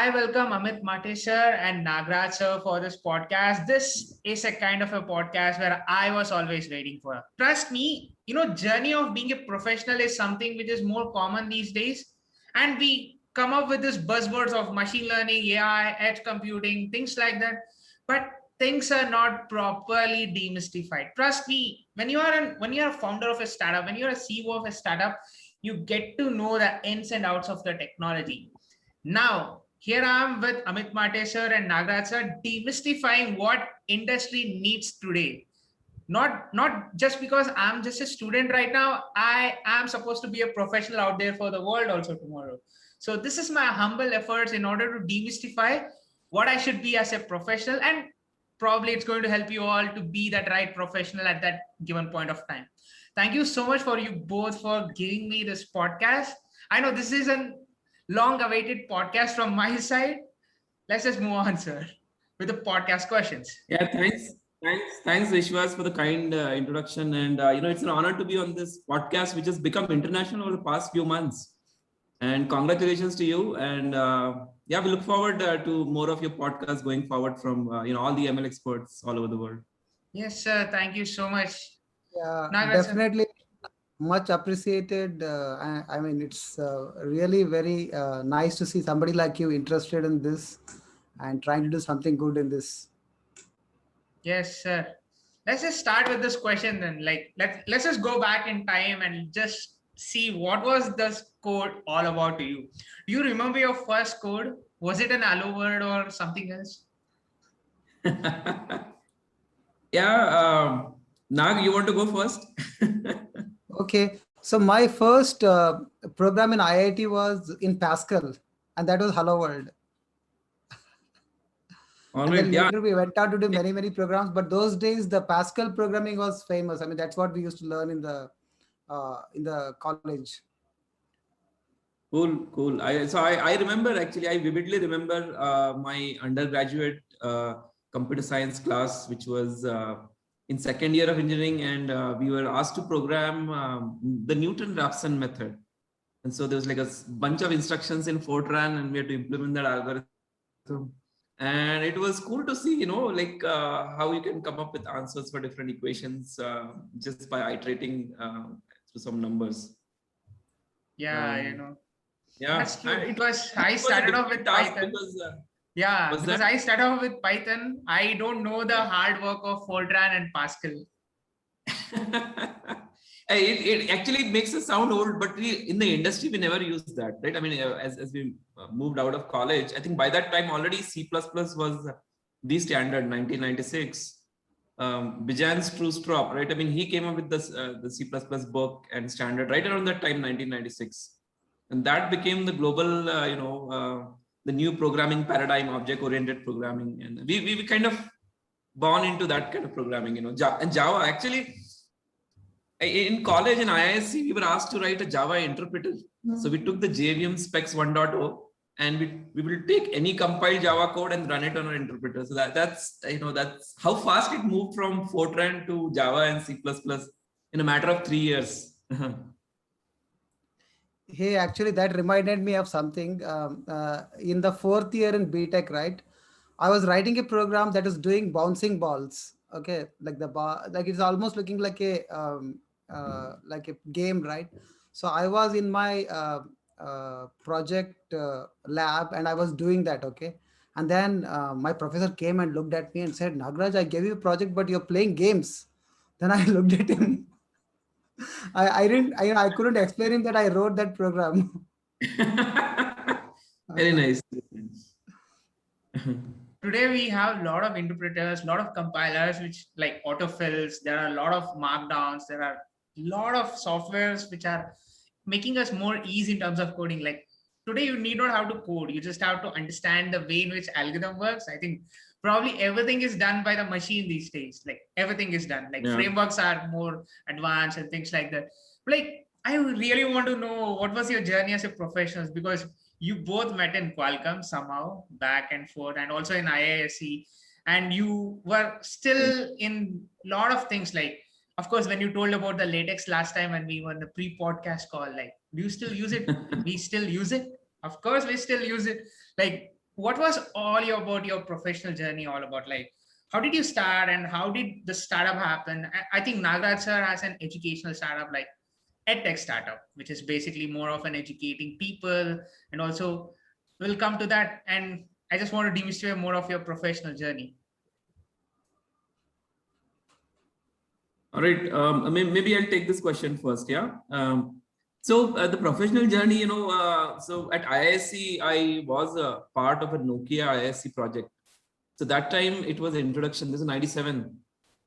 I welcome Amit sir and Nagaraj sir for this podcast. This is a kind of a podcast where I was always waiting for. Trust me, journey of being a professional is something which is more common these days. And we come up with this buzzwords of machine learning, AI, edge computing, things like that. But things are not properly demystified. Trust me, when you're a founder of a startup, when you're a CEO of a startup, you get to know the ins and outs of the technology. Now, here I am with Amit sir and Nagaraj sir demystifying what industry needs today. Not just because I'm just a student right now, I am supposed to be a professional out there for the world also tomorrow. So this is my humble efforts in order to demystify what I should be as a professional, and probably it's going to help you all to be that right professional at that given point of time. Thank you so much for you both for giving me this podcast. I know this is a long awaited podcast from my side. Let's just move on, sir, with the podcast questions. Yeah, thanks, Vishwas, for the kind introduction. And it's an honor to be on this podcast, which has become international over the past few months. And congratulations to you. And we look forward to more of your podcasts going forward from all the ML experts all over the world. Yes, sir. Thank you so much. Yeah, Nagaraj, definitely much appreciated. I mean, it's really very nice to see somebody like you interested in this and trying to do something good in this. Yes, sir. Let's just start with this question then. Let's just go back in time and just see what was this code all about to you. Do you remember your first code? Was it an hello word or something else? Nag, you want to go first? Okay, so my first program in IIT was in Pascal, and that was Hello World. All And right, then later we went out to do many programs, but those days the Pascal programming was famous. I mean, that's what we used to learn in the college. Cool. I remember, actually, I vividly remember my undergraduate computer science class, which was in second year of engineering, and we were asked to program the Newton-Raphson method. And so there was like a bunch of instructions in Fortran, and we had to implement that algorithm. And it was cool to see, how you can come up with answers for different equations just by iterating through some numbers. Yeah, Yeah, that's true. I started off with Python. Because I started off with Python. I don't know the hard work of Fortran and Pascal. It actually makes us sound old, but in the industry, we never used that, right? I mean, as we moved out of college, I think by that time already C++ was the standard, 1996. Bijan Stroop, right? I mean, he came up with the C++ book and standard right around that time, 1996. And that became the global, the new programming paradigm, object-oriented programming. And we kind of born into that kind of programming, and Java, actually, in college in IISc, we were asked to write a Java interpreter. Mm-hmm. So we took the JVM specs 1.0 and we will take any compiled Java code and run it on our interpreter. So that's how fast it moved from Fortran to Java and C++ in a matter of 3 years. Hey, actually, that reminded me of something. In the fourth year in BTech, right? I was writing a program that is doing bouncing balls. Okay, like the ball, like it's almost looking like a game, right? So I was in my project lab and I was doing that. Okay, and then my professor came and looked at me and said, "Nagaraj, I gave you a project, but you're playing games." Then I looked at him. I couldn't explain him that I wrote that program. Very nice. Today we have a lot of interpreters, a lot of compilers, which like autofills. There are a lot of markdowns. There are a lot of softwares which are making us more easy in terms of coding. Like today, you need not have to code. You just have to understand the way in which algorithm works. I think probably everything is done by the machine these days. Like everything is done. Like frameworks are more advanced and things like that. But like I really want to know what was your journey as a professional, because you both met in Qualcomm somehow, back and forth, and also in IISc, and you were still in a lot of things. Like, of course, when you told about the latex last time when we were in the pre-podcast call, like, do you still use it? We still use it. Of course, we still use it. Like, what was about your professional journey all about? Like, how did you start and how did the startup happen? I think Nagaraj sir has an educational startup, like edtech startup, which is basically more of an educating people. And also we'll come to that. And I just want to demystify more of your professional journey. All right. Maybe I'll take this question first. Yeah. So the professional journey, so at IISc, I was a part of a Nokia IISc project. So that time it was introduction. This is 97.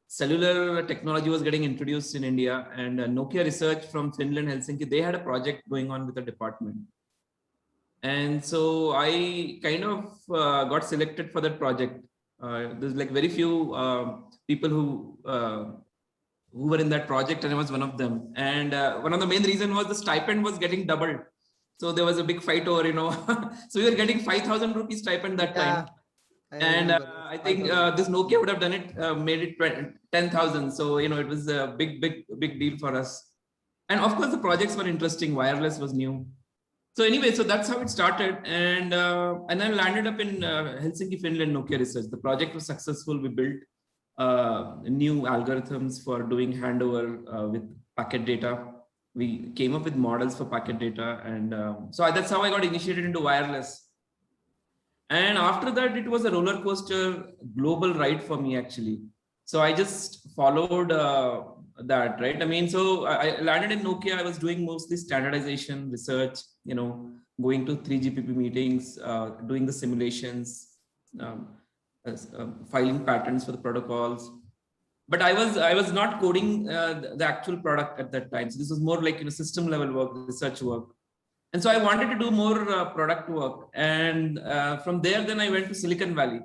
Cellular technology was getting introduced in India, and Nokia Research from Finland, Helsinki, they had a project going on with the department. And so I kind of got selected for that project. There's like very few people who were in that project, and I was one of them. And one of the main reason was the stipend was getting doubled. So there was a big fight over, so we were getting 5,000 rupees stipend that time. And I think this Nokia would have done it, made it 10,000. So, it was a big deal for us. And of course, the projects were interesting. Wireless was new. So anyway, so that's how it started. And I landed up in Helsinki, Finland, Nokia Research. The project was successful. We built new algorithms for doing handover with packet data. We came up with models for packet data. And so that's how I got initiated into wireless. And after that, it was a roller coaster global ride for me, actually. So I just followed that, right? I mean, so I landed in Nokia. I was doing mostly standardization research, going to 3GPP meetings, doing the simulations, filing patents for the protocols. But I was not coding the actual product at that time. So this was more like system level work, research work. And so I wanted to do more product work. And from there, then I went to Silicon Valley.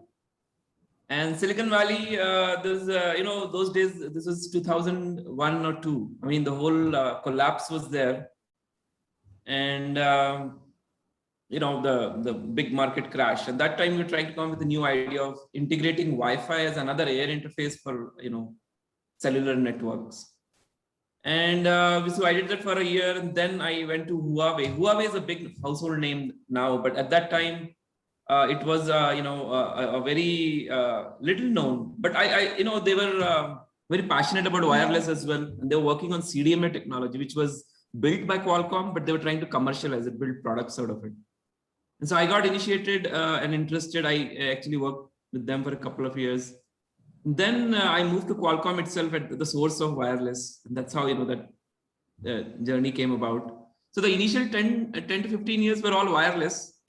And Silicon Valley, there's, those days, this was 2001 or 2. I mean, the whole collapse was there. And, the big market crash. And that time we were trying to come up with a new idea of integrating Wi-Fi as another air interface for, cellular networks. And so I did that for a year, and then I went to Huawei. Huawei is a big household name now, but at that time, it was a very little known. But they were very passionate about wireless as well, and they were working on CDMA technology, which was built by Qualcomm, but they were trying to commercialize it, build products out of it. And so I got initiated and interested. I actually worked with them for a couple of years. Then I moved to Qualcomm itself at the source of wireless. And that's how that journey came about. So the initial 10 to 15 years were all wireless.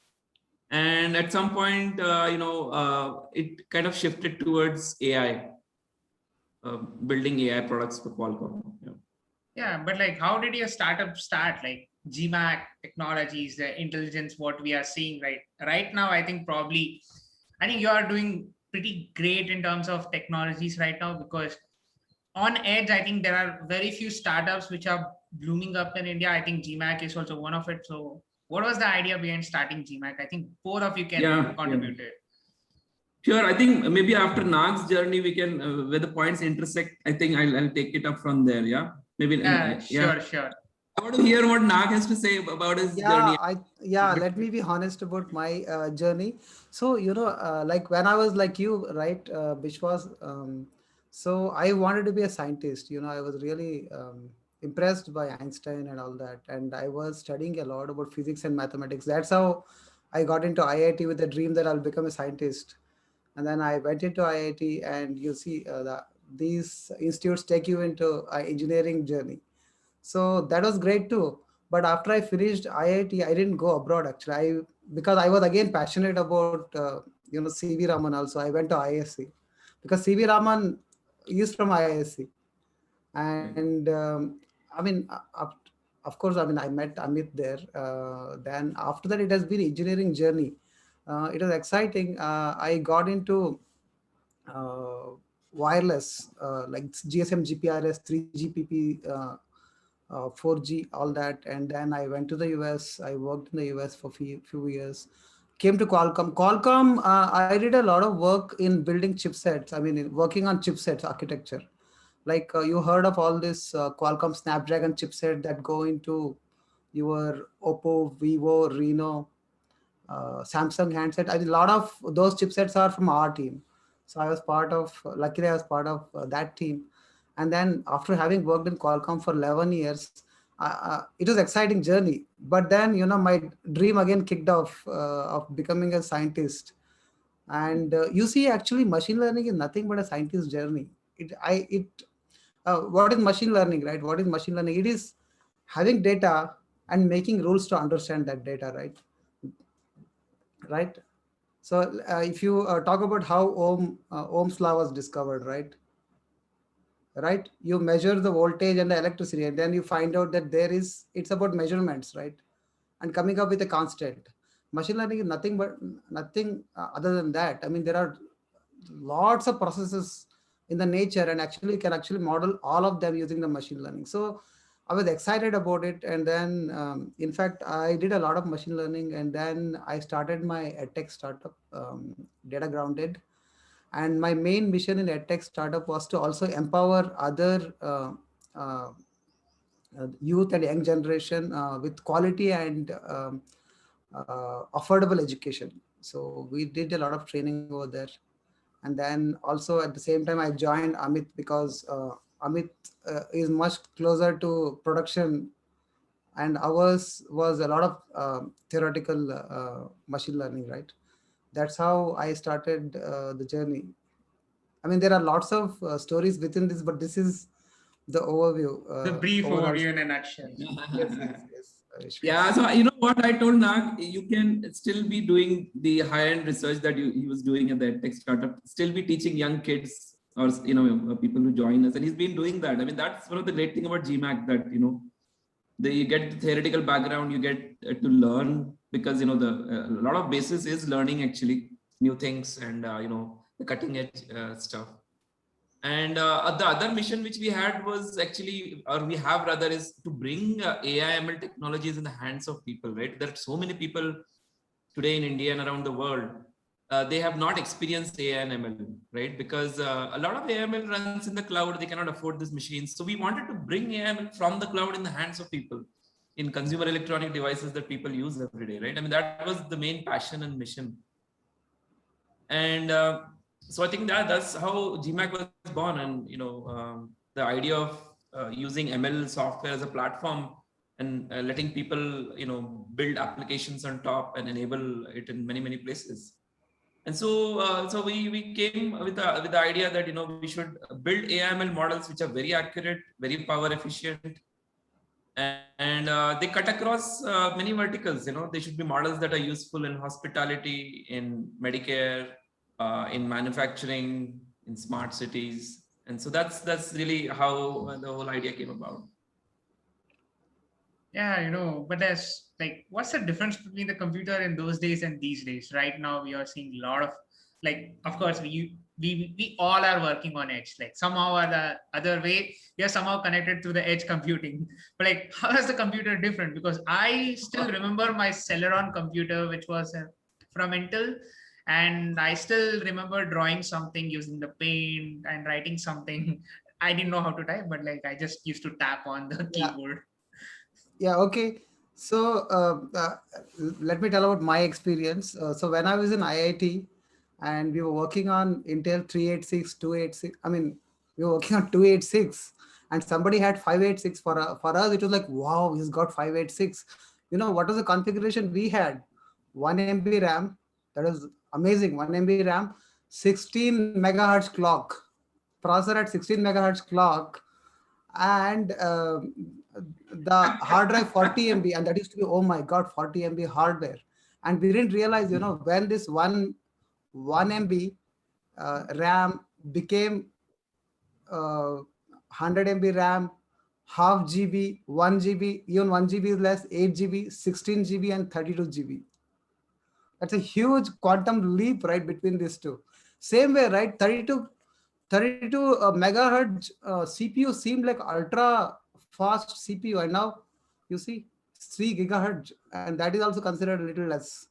And at some point, it kind of shifted towards AI, building AI products for Qualcomm. Yeah, but like, how did your startup start? Like GMAC technologies, the intelligence, what we are seeing right now, I think you are doing pretty great in terms of technologies right now, because on edge, I think there are very few startups which are blooming up in India. I think GMAC is also one of it. So what was the idea behind starting GMAC? I think both of you can contribute to it. Sure. I think maybe after Nag's journey, we can, where the points intersect, I think I'll take it up from there. Yeah. Maybe. Sure. I want to hear what Nag has to say about his journey. Let me be honest about my journey. So, like when I was like you, right, Bishwas, so I wanted to be a scientist. I was really impressed by Einstein and all that. And I was studying a lot about physics and mathematics. That's how I got into IIT with the dream that I'll become a scientist. And then I went into IIT, and you see these institutes take you into an engineering journey. So that was great too. But after I finished IIT, I didn't go abroad actually. Because I was again passionate about CV Raman also. I went to IISc because CV Raman is from IISc, and of course, I met Amit there. Then after that, it has been engineering journey. It was exciting. I got into wireless like GSM, GPRS, 3GPP. 4G, all that. And then I went to the US. I worked in the US for few years. Came to Qualcomm. Qualcomm, I did a lot of work in building chipsets. Working on chipsets architecture. Like you heard of all this Qualcomm Snapdragon chipset that go into your Oppo, Vivo, Reno, Samsung handset. I mean, a lot of those chipsets are from our team. So I was part of, luckily I was part of that team. And then after having worked in Qualcomm for 11 years, it was exciting journey. But then, my dream again kicked off of becoming a scientist. And you see, actually, machine learning is nothing but a scientist's journey. What is machine learning, right? What is machine learning? It is having data and making rules to understand that data, right? Right. So if you talk about how Ohm's law was discovered, right, you measure the voltage and the electricity, and then you find out that it's about measurements, right, and coming up with a constant. Machine learning is nothing other than that. I mean, there are lots of processes in the nature, and actually can actually model all of them using the machine learning. So I was excited about it. And then in fact, I did a lot of machine learning, and then I started my edtech startup, Data Grounded. And my main mission in edtech startup was to also empower other uh, youth and young generation with quality and affordable education. So we did a lot of training over there. And then also at the same time, I joined Amit because Amit is much closer to production, and ours was a lot of theoretical machine learning, right? That's how I started the journey. I mean, there are lots of stories within this, but this is the overview, The brief overall. overview in a nutshell. Yes. Yeah, so you know what I told Nag, you can still be doing the high-end research that he was doing at the tech startup, still be teaching young kids or people who join us, and he's been doing that. I mean, that's one of the great thing about GMAC, that you get the theoretical background, you get to learn, because a lot of basis is learning actually new things, and the cutting edge stuff. And the other mission which we had was actually, or we have rather, is to bring AI ML technologies in the hands of people, right? There are so many people today in India and around the world, they have not experienced AI and ML, right? Because a lot of AI ML runs in the cloud, they cannot afford these machines. So we wanted to bring AI ML from the cloud in the hands of people, in consumer electronic devices that people use every day, right? I mean, that was the main passion and mission. And so I think that's how GMAC was born. And the idea of using ML software as a platform, and letting people build applications on top and enable it in many places. And so we came with the idea that we should build AML models which are very accurate, very power efficient, and they cut across many verticals. They should be models that are useful in hospitality, in Medicare, in manufacturing, in smart cities. And so that's really how the whole idea came about. Yeah, but there's like, what's the difference between the computer in those days and these days? Right now, we are seeing a lot of, like, of course, we all are working on edge. Like, somehow or the other way, we are somehow connected to the edge computing. But like, how is the computer different? Because I still remember my Celeron computer, which was from Intel. And I still remember drawing something using the paint and writing something. I didn't know how to type, but like, I just used to tap on the keyboard. Yeah, okay. So let me tell about my experience. So when I was in IIT and we were working on Intel 386, 286, I mean, we were working on 286, and somebody had 586. For us, it was like, wow, he's got 586. What was the configuration we had? 1 MB RAM, that was amazing. 1 MB RAM, 16 megahertz clock, processor at 16 megahertz clock, and the hard drive 40 MB, and that used to be, oh my god, 40 MB hardware. And we didn't realize, when this 1 MB RAM became 100 MB RAM, half GB, 1 GB, even 1 GB is less, 8 GB, 16 GB, and 32 GB. That's a huge quantum leap, right, between these two. Same way, right? 32 megahertz CPU seemed like ultra fast CPU, and now you see 3 gigahertz, and that is also considered a little less.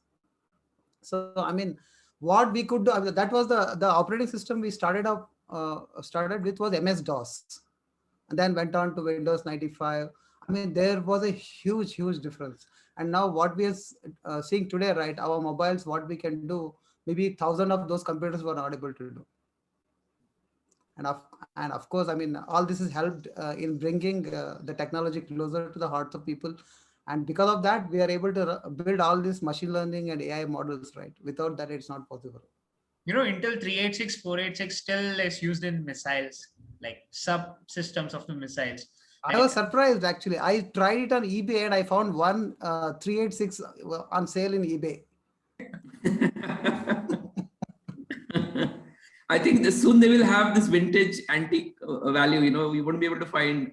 So I mean, what we could do, I mean, that was the operating system we started with was MS DOS, and then went on to Windows 95. I mean, there was a huge difference. And now what we are seeing today, right? Our mobiles, what we can do, maybe thousand of those computers were not able to do. And of course, I mean, all this has helped in bringing the technology closer to the hearts of people. And because of that, we are able to build all these machine learning and AI models, right? Without that, it's not possible. Intel 386, 486 still is used in missiles, like subsystems of the missiles. I Like, was surprised actually. I tried it on eBay and I found one 386 on sale in eBay. I think soon they will have this vintage antique value. You won't be able to find.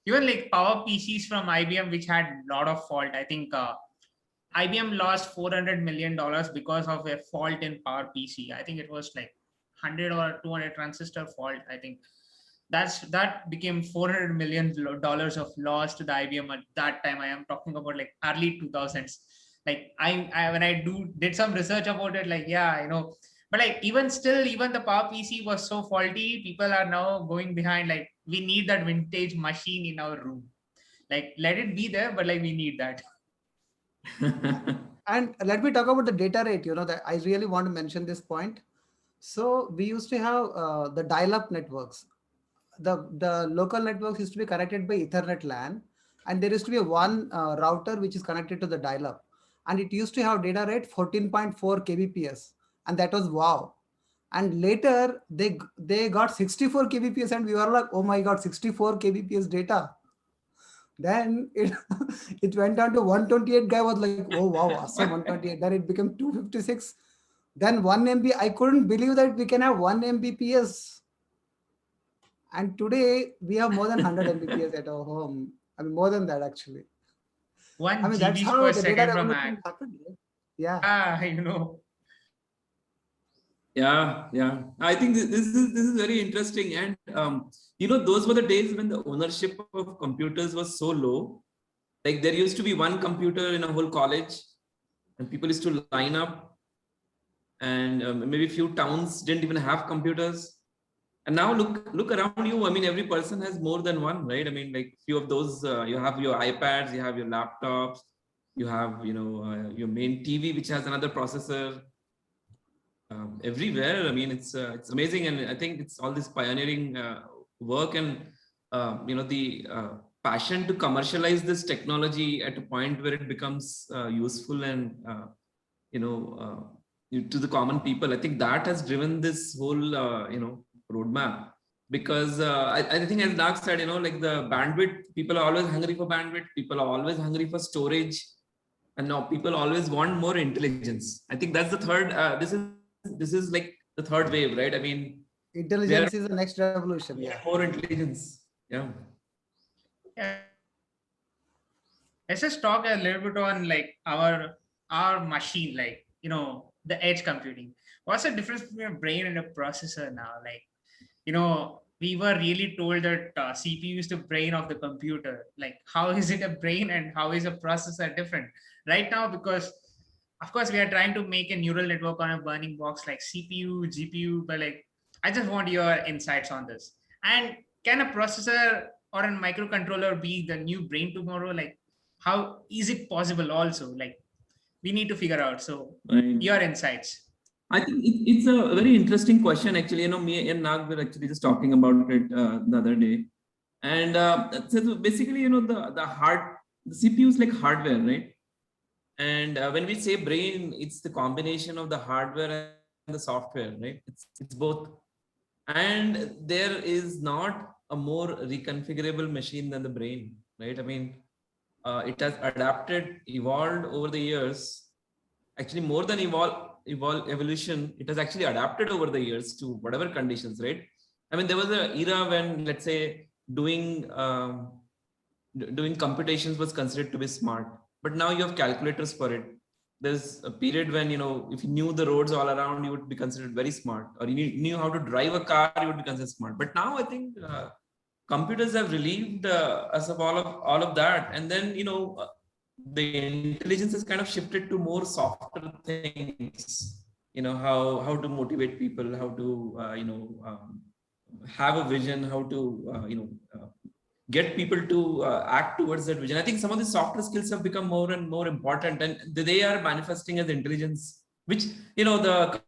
even like power PCs from IBM, which had a lot of fault. I think IBM lost $400 million because of a fault in power PC. I think it was like 100 or 200 transistor fault. I think that became $400 million of loss to the IBM at that time. I am talking about like early 2000s. Like I when I did some research about it, like yeah, but like even still, even the power PC was so faulty. People are now going behind. Like we need that vintage machine in our room. Like let it be there, but like we need that. And let me talk about the data rate. That I really want to mention this point. So we used to have the dial-up networks. The local networks used to be connected by Ethernet LAN, and there used to be one router which is connected to the dial-up, and it used to have data rate 14.4 kbps, and that was wow. And later they got 64 kbps, and we were like, oh my god, 64 kbps data. Then it it went down to 128. Guy was like, oh wow, awesome, 128. Then it became 256. Then 1 MB. I couldn't believe that we can have 1 Mbps. And today we have more than 100 Mbps at our home. I mean, more than that actually. I One mean, that's GB how per the data second from revolution Mac. happened. Right? Yeah. Ah, Yeah. I think this is very interesting, and those were the days when the ownership of computers was so low. Like there used to be one computer in a whole college, and people used to line up, and maybe a few towns didn't even have computers. And now look around you. I mean, every person has more than one, right? I mean, like few of those, you have your iPads, you have your laptops, you have your main TV, which has another processor. Everywhere. I mean, it's amazing, and I think it's all this pioneering work, and the passion to commercialize this technology at a point where it becomes useful and to the common people. I think that has driven this whole roadmap, because I think, as Nag said, like the bandwidth, people are always hungry for bandwidth. People are always hungry for storage, and now people always want more intelligence. I think that's the third. This is like the third wave, right? I mean, we are Intelligence is the next revolution. Yeah. more intelligence. Yeah. yeah. Let's just talk a little bit on like our machine, like the edge computing. What's the difference between a brain and a processor now? Like we were really told that CPU is the brain of the computer. Like how is it a brain and how is a processor different right now? Because of course we are trying to make a neural network on a burning box like CPU, GPU, but like I just want your insights on this. And can a processor or a microcontroller be the new brain tomorrow? Like how is it possible also? Like we need to figure out. So Right. your insights. I think it's a very interesting question, actually. Me and Nag were actually just talking about it the other day. And so basically, the CPU is like hardware, right? And when we say brain, it's the combination of the hardware and the software, right? It's both. And there is not a more reconfigurable machine than the brain, right? I mean, it has adapted, evolved over the years. Actually, more than evolution, it has actually adapted over the years to whatever conditions, right? I mean, there was an era when, let's say, doing computations was considered to be smart, but now you have calculators for it. There's a period when, if you knew the roads all around, you would be considered very smart, or you knew how to drive a car, you would be considered smart. But now I think computers have relieved us of all of that, and then the intelligence has kind of shifted to more softer things. How to motivate people, how to have a vision, how to get people to act towards that vision. I think some of the softer skills have become more and more important, and they are manifesting as intelligence, which, the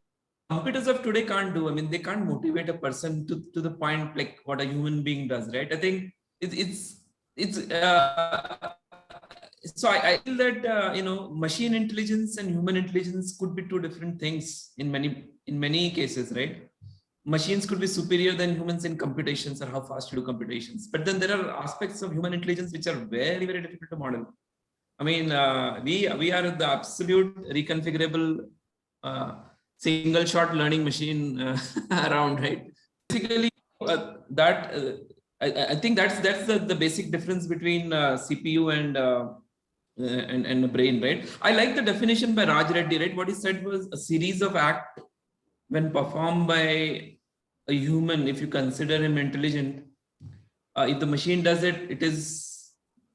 computers of today can't do. I mean, they can't motivate a person to the point like what a human being does, right? I think it's so I feel that machine intelligence and human intelligence could be two different things in many cases, right? Machines could be superior than humans in computations or how fast you do computations, but then there are aspects of human intelligence which are very, very difficult to model. I mean, we are the absolute reconfigurable single shot learning machine around, right? Basically, I think that's the basic difference between CPU and the brain, right? I like the definition by Raj Reddy, right? What he said was a series of acts when performed by a human, if you consider him intelligent. If the machine does it,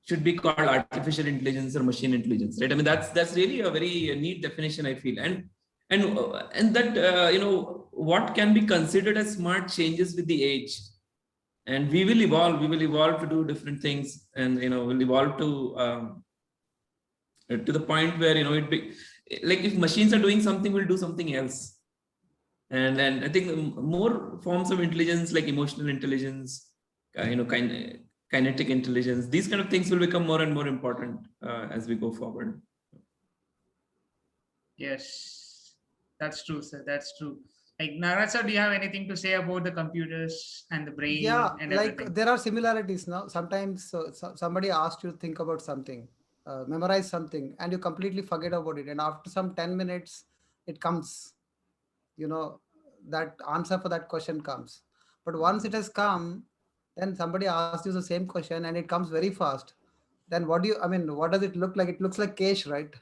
should be called artificial intelligence or machine intelligence, right? I mean, that's really a very neat definition, I feel, and that what can be considered as smart changes with the age, and we will evolve to do different things, and we'll evolve to the point where it be like if machines are doing something, we'll do something else. And I think more forms of intelligence like emotional intelligence, kinetic intelligence, these kind of things will become more and more important as we go forward. Yes, that's true, sir. That's true. Like Nagaraj sir, do you have anything to say about the computers and the brain? Yeah, and like everything? there are similarities now. Sometimes somebody asks you to think about something, memorize something, and you completely forget about it. And after some 10 minutes, it comes, you know, that answer for that question comes. But once it has come, then somebody asks you the same question and it comes very fast. Then what does it look like? It looks like cache, right?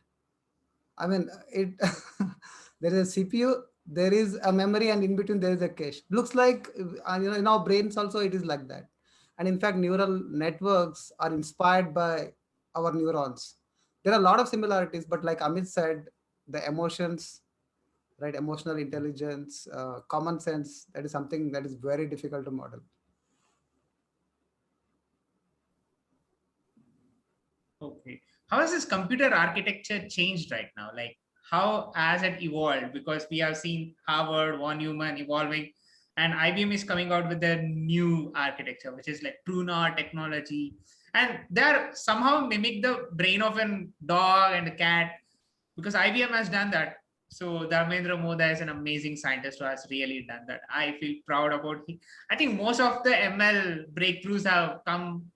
I mean, it there is a CPU, there is a memory, and in between there is a cache. Looks like in our brains also it is like that. And in fact, neural networks are inspired by our neurons. There are a lot of similarities, but like Amit said, the emotions, right? Emotional intelligence, common sense, that is something that is very difficult to model. Okay. How has this computer architecture changed right now? Like, how has it evolved? Because we have seen Harvard, Von Neumann evolving, and IBM is coming out with their new architecture, which is like True North technology. And they're somehow mimic the brain of a dog and a cat, because IBM has done that. So Dharmendra Moda is an amazing scientist who has really done that. I feel proud about it. I think most of the ML breakthroughs have come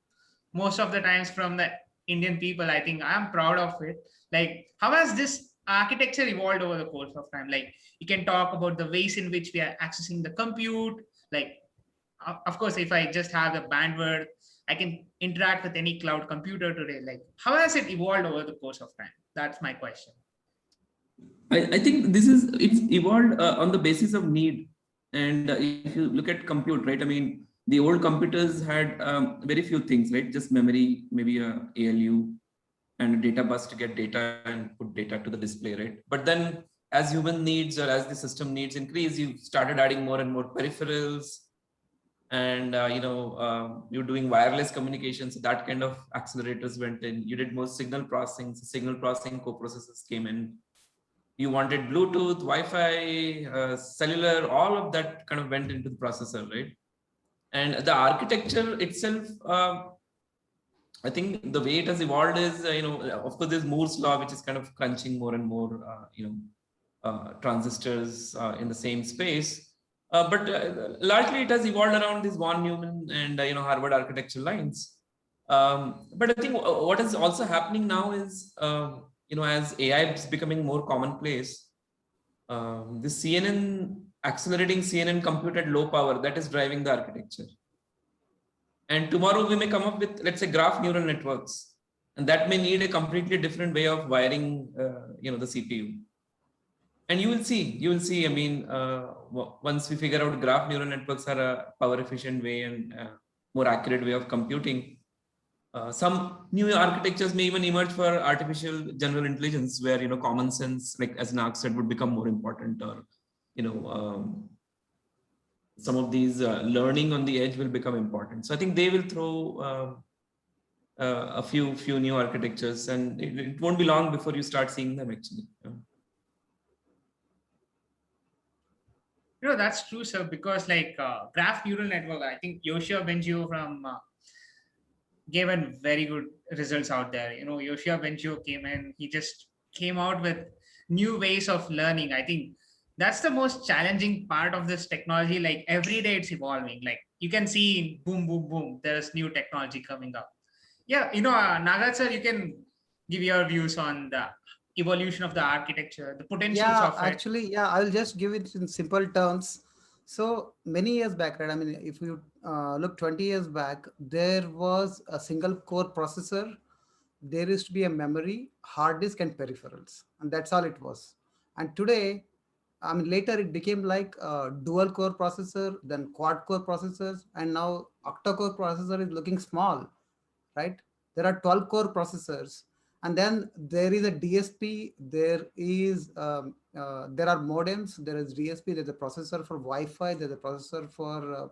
most of the times from the Indian people. I think I'm proud of it. Like, how has this architecture evolved over the course of time? Like, you can talk about the ways in which we are accessing the compute. Like, of course, if I just have the bandwidth, I can interact with any cloud computer today. Like, how has it evolved over the course of time? That's my question. I think it's evolved on the basis of need. And if you look at compute, right? I mean, the old computers had very few things, right? Just memory, maybe a ALU and a data bus to get data and put data to the display, right? But then as human needs or as the system needs increase, you started adding more and more peripherals, and you're doing wireless communication. So that kind of accelerators went in. You did more signal processing. So signal processing coprocessors came in. You wanted Bluetooth, Wi-Fi, cellular, all of that kind of went into the processor, right? And the architecture itself, I think the way it has evolved is, of course, there's Moore's law, which is kind of crunching more and more, transistors in the same space. But largely it has evolved around this Von Neumann and, Harvard architecture lines. But I think what is also happening now is, as AI is becoming more commonplace, the accelerating CNN compute at low power, that is driving the architecture. And tomorrow we may come up with, let's say, graph neural networks, and that may need a completely different way of wiring, the CPU. And you will see, I mean, once we figure out graph neural networks are a power efficient way and more accurate way of computing, some new architectures may even emerge for artificial general intelligence, where common sense, like as Nag said, would become more important, or some of these learning on the edge will become important. So I think they will throw a few new architectures, and it won't be long before you start seeing them actually. That's true, sir, because like graph neural network, I think Yoshua Bengio from gave a very good results out there. Yoshua Bengio came in, he just came out with new ways of learning. I think that's the most challenging part of this technology. Like every day it's evolving. Like you can see boom, boom, boom, there's new technology coming up. Yeah, Nagaraj sir, you can give your views on the evolution of the architecture, the potentials Yeah, of it. actually, yeah, I'll just give it in simple terms. So many years back, right? I mean, if you look 20 years back, there was a single core processor. There used to be a memory, hard disk, and peripherals, and that's all it was. And today, I mean, later it became like a dual core processor, then quad core processors, and now octa core processor is looking small, right? There are 12 core processors, and then there is a DSP. There are modems. There is DSP. There's a processor for Wi-Fi. There's a processor for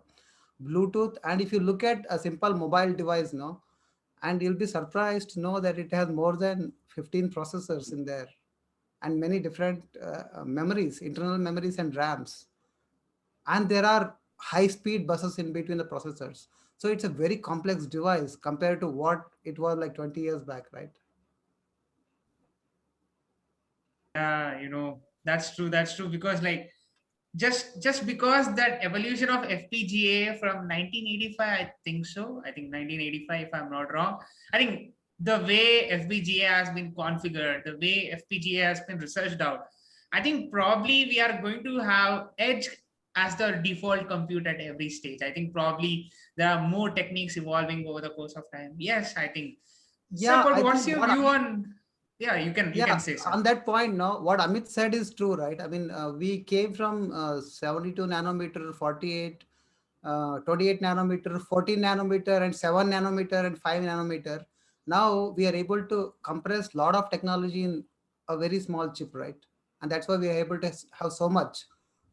Bluetooth. And if you look at a simple mobile device now, and you'll be surprised to know that it has more than 15 processors in there, and many different memories, internal memories and RAMs, and there are high speed buses in between the processors. So it's a very complex device compared to what it was like 20 years back, right? Yeah, that's true. That's true because like just because that evolution of FPGA from 1985, I think so. I think 1985, if I'm not wrong. I think the way FPGA has been configured, the way FPGA has been researched out, I think probably we are going to have edge as the default compute at every stage. I think probably there are more techniques evolving over the course of time. Yes, I think. Sir, Yeah, but I what's think your what view on? Yeah, you can yeah, say, sir. on that point, no, what Amit said is true, right? I mean, we came from 72 nanometer, 48, 28 nanometer, 14 nanometer, and 7 nanometer, and 5 nanometer. Now we are able to compress a lot of technology in a very small chip, right? And that's why we are able to have so much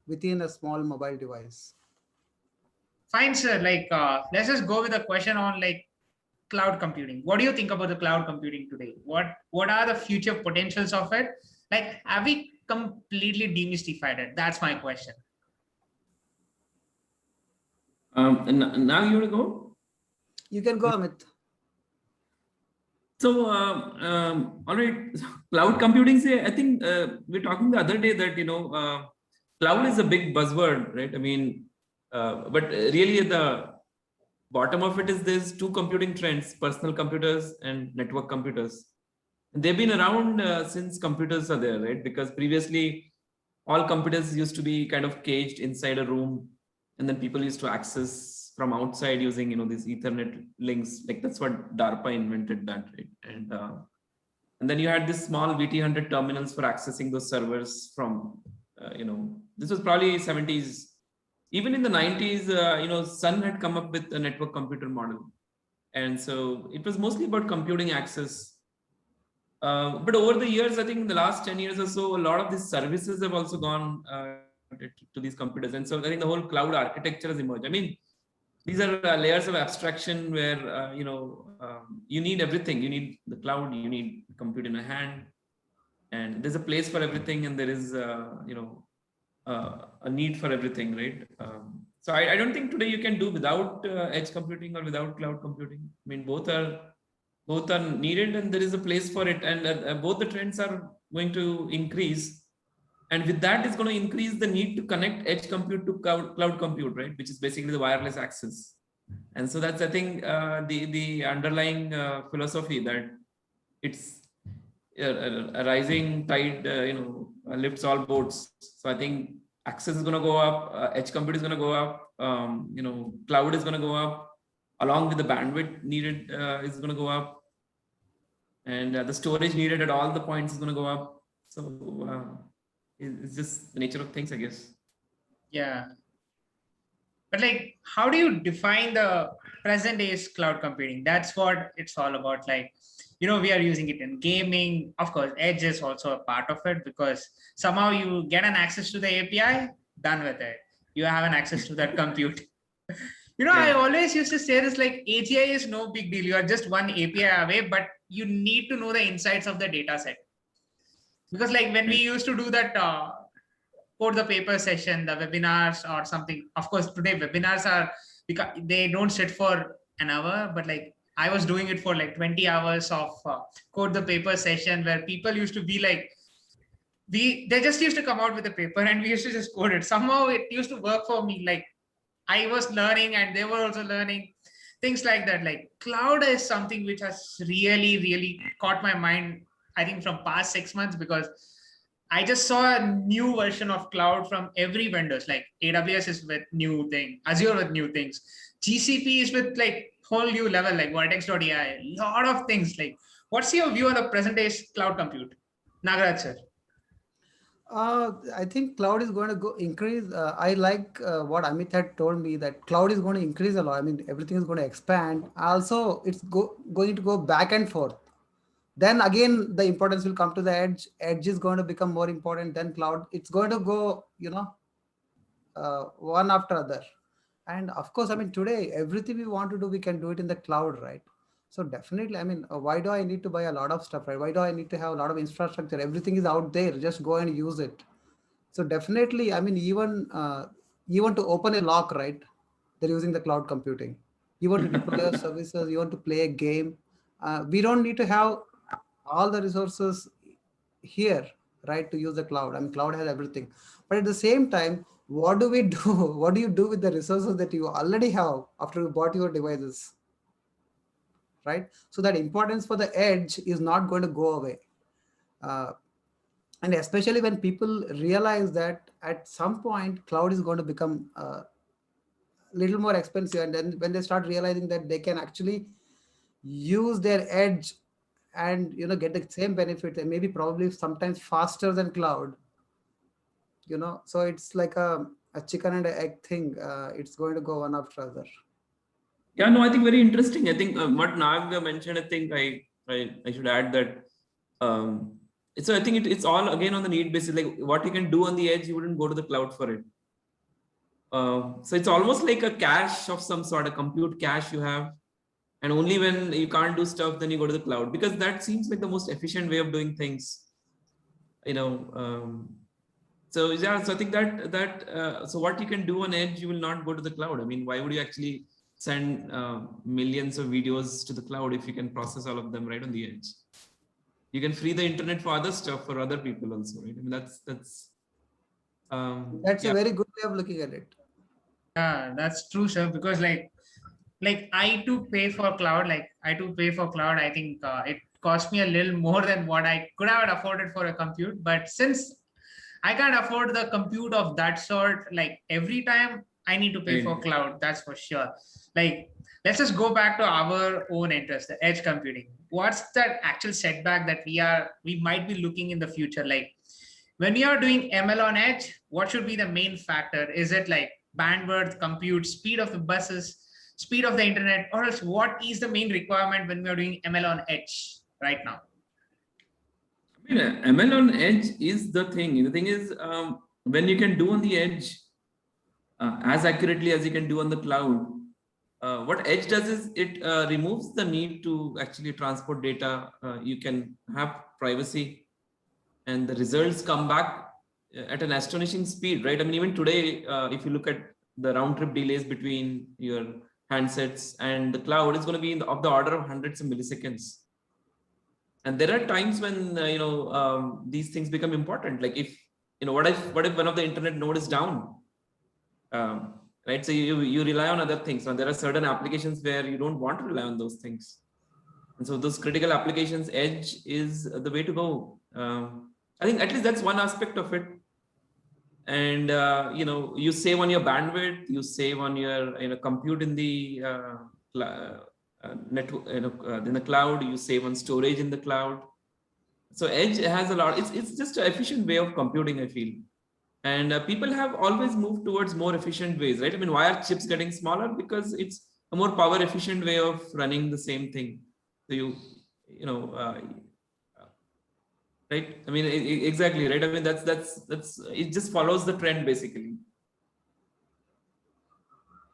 within a small mobile device. Fine, sir. Like, let's just go with a question on like cloud computing. What do you think about the cloud computing today? What are the future potentials of it? Like, have we completely demystified it? That's my question. And now you want to go? You can go, Amit. So, all right, cloud computing. Say, I think we're talking the other day that cloud is a big buzzword, right? I mean, but really at the bottom of it is there's two computing trends: personal computers and network computers. And they've been around since computers are there, right? Because previously, all computers used to be kind of caged inside a room, and then people used to access from outside using these Ethernet links. Like that's what DARPA invented that, right? And then you had this small VT100 terminals for accessing those servers from this was probably 70s. Even in the 90s, Sun had come up with a network computer model, and so it was mostly about computing access. But over the years, I think in the last 10 years or so, a lot of these services have also gone to these computers. And so I think the whole cloud architecture has emerged. I mean, these are layers of abstraction where, you need everything. You need the cloud, you need compute in a hand, and there's a place for everything. And there is, a need for everything, right? So I don't think today you can do without edge computing or without cloud computing. I mean, both are needed, and there is a place for it, and both the trends are going to increase, and with that is going to increase the need to connect edge compute to cloud compute, right, which is basically the wireless access. And so that's, I think, the underlying philosophy, that it's a rising tide lifts all boats. So I think access is going to go up, edge compute is going to go up, cloud is going to go up, along with the bandwidth needed is going to go up, and the storage needed at all the points is going to go up. So it's just the nature of things, I guess. Yeah. But like, how do you define the present day's cloud computing? That's what it's all about. Like, we are using it in gaming. Of course, edge is also a part of it because somehow you get an access to the API, done with it. you have an access to that compute. I Yeah. always used to say this, like AGI is no big deal. You are just one API away, but you need to know the insights of the data set. Because like when we Right. used to do that code the paper session, the webinars or something, of course, today webinars are, because they don't sit for an hour, but like I was doing it for like 20 hours of code the paper session where people used to be like, they just used to come out with a paper and we used to just code it. Somehow it used to work for me. Like I was learning and they were also learning, things like that. Like cloud is something which has really, really caught my mind, I think from past 6 months, because I just saw a new version of cloud from every vendors. Like AWS is with new thing, Azure with new things, GCP is with like whole new level, like Vertex.ai, lot of things. Like, what's your view on the present day cloud compute, Nagaraj sir? I think cloud is going to go increase. I like what Amit had told me that cloud is going to increase a lot. I mean, everything is going to expand. Also, it's going to go back and forth. Then again, the importance will come to the edge. Edge is going to become more important than cloud. It's going to go, one after other. And of course, I mean, today, everything we want to do, we can do it in the cloud, right? So definitely, I mean, why do I need to buy a lot of stuff, right? Why do I need to have a lot of infrastructure? Everything is out there. Just go and use it. So definitely, I mean, even to open a lock, right? They're using the cloud computing. You want to deploy your services, you want to play a game. We don't need to have all the resources here, right, to use the cloud. I mean, cloud has everything. But at the same time, what do we do? What do you do with the resources that you already have after you bought your devices, right? So that importance for the edge is not going to go away. Uh, and especially when people realize that at some point cloud is going to become a little more expensive, and then when they start realizing that they can actually use their edge and get the same benefit and maybe probably sometimes faster than cloud, so it's like a chicken and egg thing. It's going to go one after other. Yeah, no, I think very interesting. I think what Nag mentioned, I think I should add that. Um, so I think it's all again on the need basis. Like what you can do on the edge, you wouldn't go to the cloud for it. So it's almost like a cache of some sort, a compute cache you have, and only when you can't do stuff, then you go to the cloud, because that seems like the most efficient way of doing things. You know. So yeah, so I think that so what you can do on edge, you will not go to the cloud. I mean, why would you actually send millions of videos to the cloud if you can process all of them right on the edge? You can free the internet for other stuff for other people also, right? I mean, That's a yeah. very good way of looking at it. Yeah, that's true, sir. Because like I too pay for cloud. Like I too pay for cloud. I think it cost me a little more than what I could have afforded for a compute. But since I can't afford the compute of that sort, like every time I need to pay for Right. cloud, that's for sure. Like, let's just go back to our own interest, the edge computing. What's that actual setback that we might be looking in the future? Like when you are doing ML on edge, what should be the main factor? Is it like bandwidth, compute, speed of the buses, speed of the internet, or else what is the main requirement when we are doing ML on edge right now? I mean, ML on edge is the thing. The thing is, when you can do on the edge as accurately as you can do on the cloud, what edge does is it removes the need to actually transport data. You can have privacy, and the results come back at an astonishing speed, right? I mean, even today, if you look at the round trip delays between your handsets and the cloud, it's going to be of the order of hundreds of milliseconds. And there are times when these things become important. Like if what if one of the internet node is down, right? So you rely on other things, and there are certain applications where you don't want to rely on those things, and so those critical applications, edge is the way to go. I think at least that's one aspect of it. And you save on your bandwidth, you save on your compute in the network, in the cloud, you save on storage in the cloud. So edge has a lot. It's just an efficient way of computing, I feel. And people have always moved towards more efficient ways, right? I mean, why are chips getting smaller? Because it's a more power efficient way of running the same thing. So you know right? I mean, exactly, right? I mean, that's it just follows the trend basically.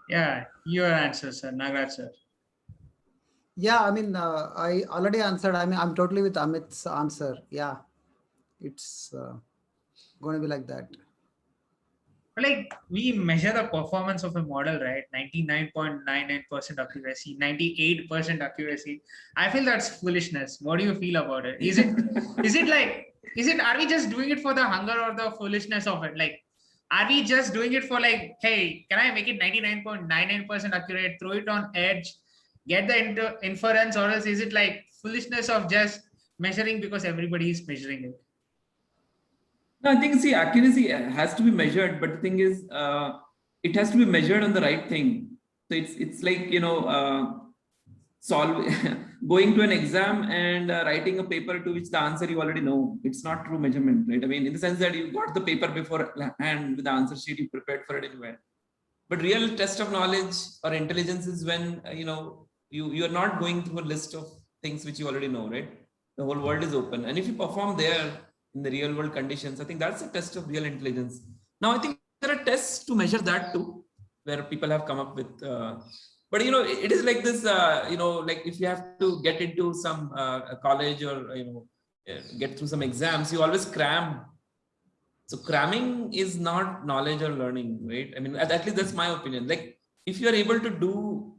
Yeah, your answer, sir. Nagaraj, sir. Yeah, I mean, I already answered. I mean, I'm totally with Amit's answer. Yeah, it's going to be like that. But like we measure the performance of a model, right? 99.99% accuracy, 98% accuracy. I feel that's foolishness. What do you feel about it? Is it are we just doing it for the hunger or the foolishness of it? Like, are we just doing it for like, hey, can I make it 99.99% accurate, throw it on edge, get the inference, or else is it like foolishness of just measuring because everybody is measuring it? No, I think see accuracy has to be measured, but the thing is, it has to be measured on the right thing. So it's like solve going to an exam and writing a paper to which the answer you already know. It's not true measurement, right? I mean, in the sense that you got the paper before and with the answer sheet you prepared for it anywhere. But real test of knowledge or intelligence is when you are not going through a list of things which you already know, right? The whole world is open, and if you perform there in the real world conditions, I think that's a test of real intelligence. Now, I think there are tests to measure that too, where people have come up with. But it is like this. Like if you have to get into some college or get through some exams, you always cram. So cramming is not knowledge or learning, right? I mean, at least that's my opinion. Like if you are able to do,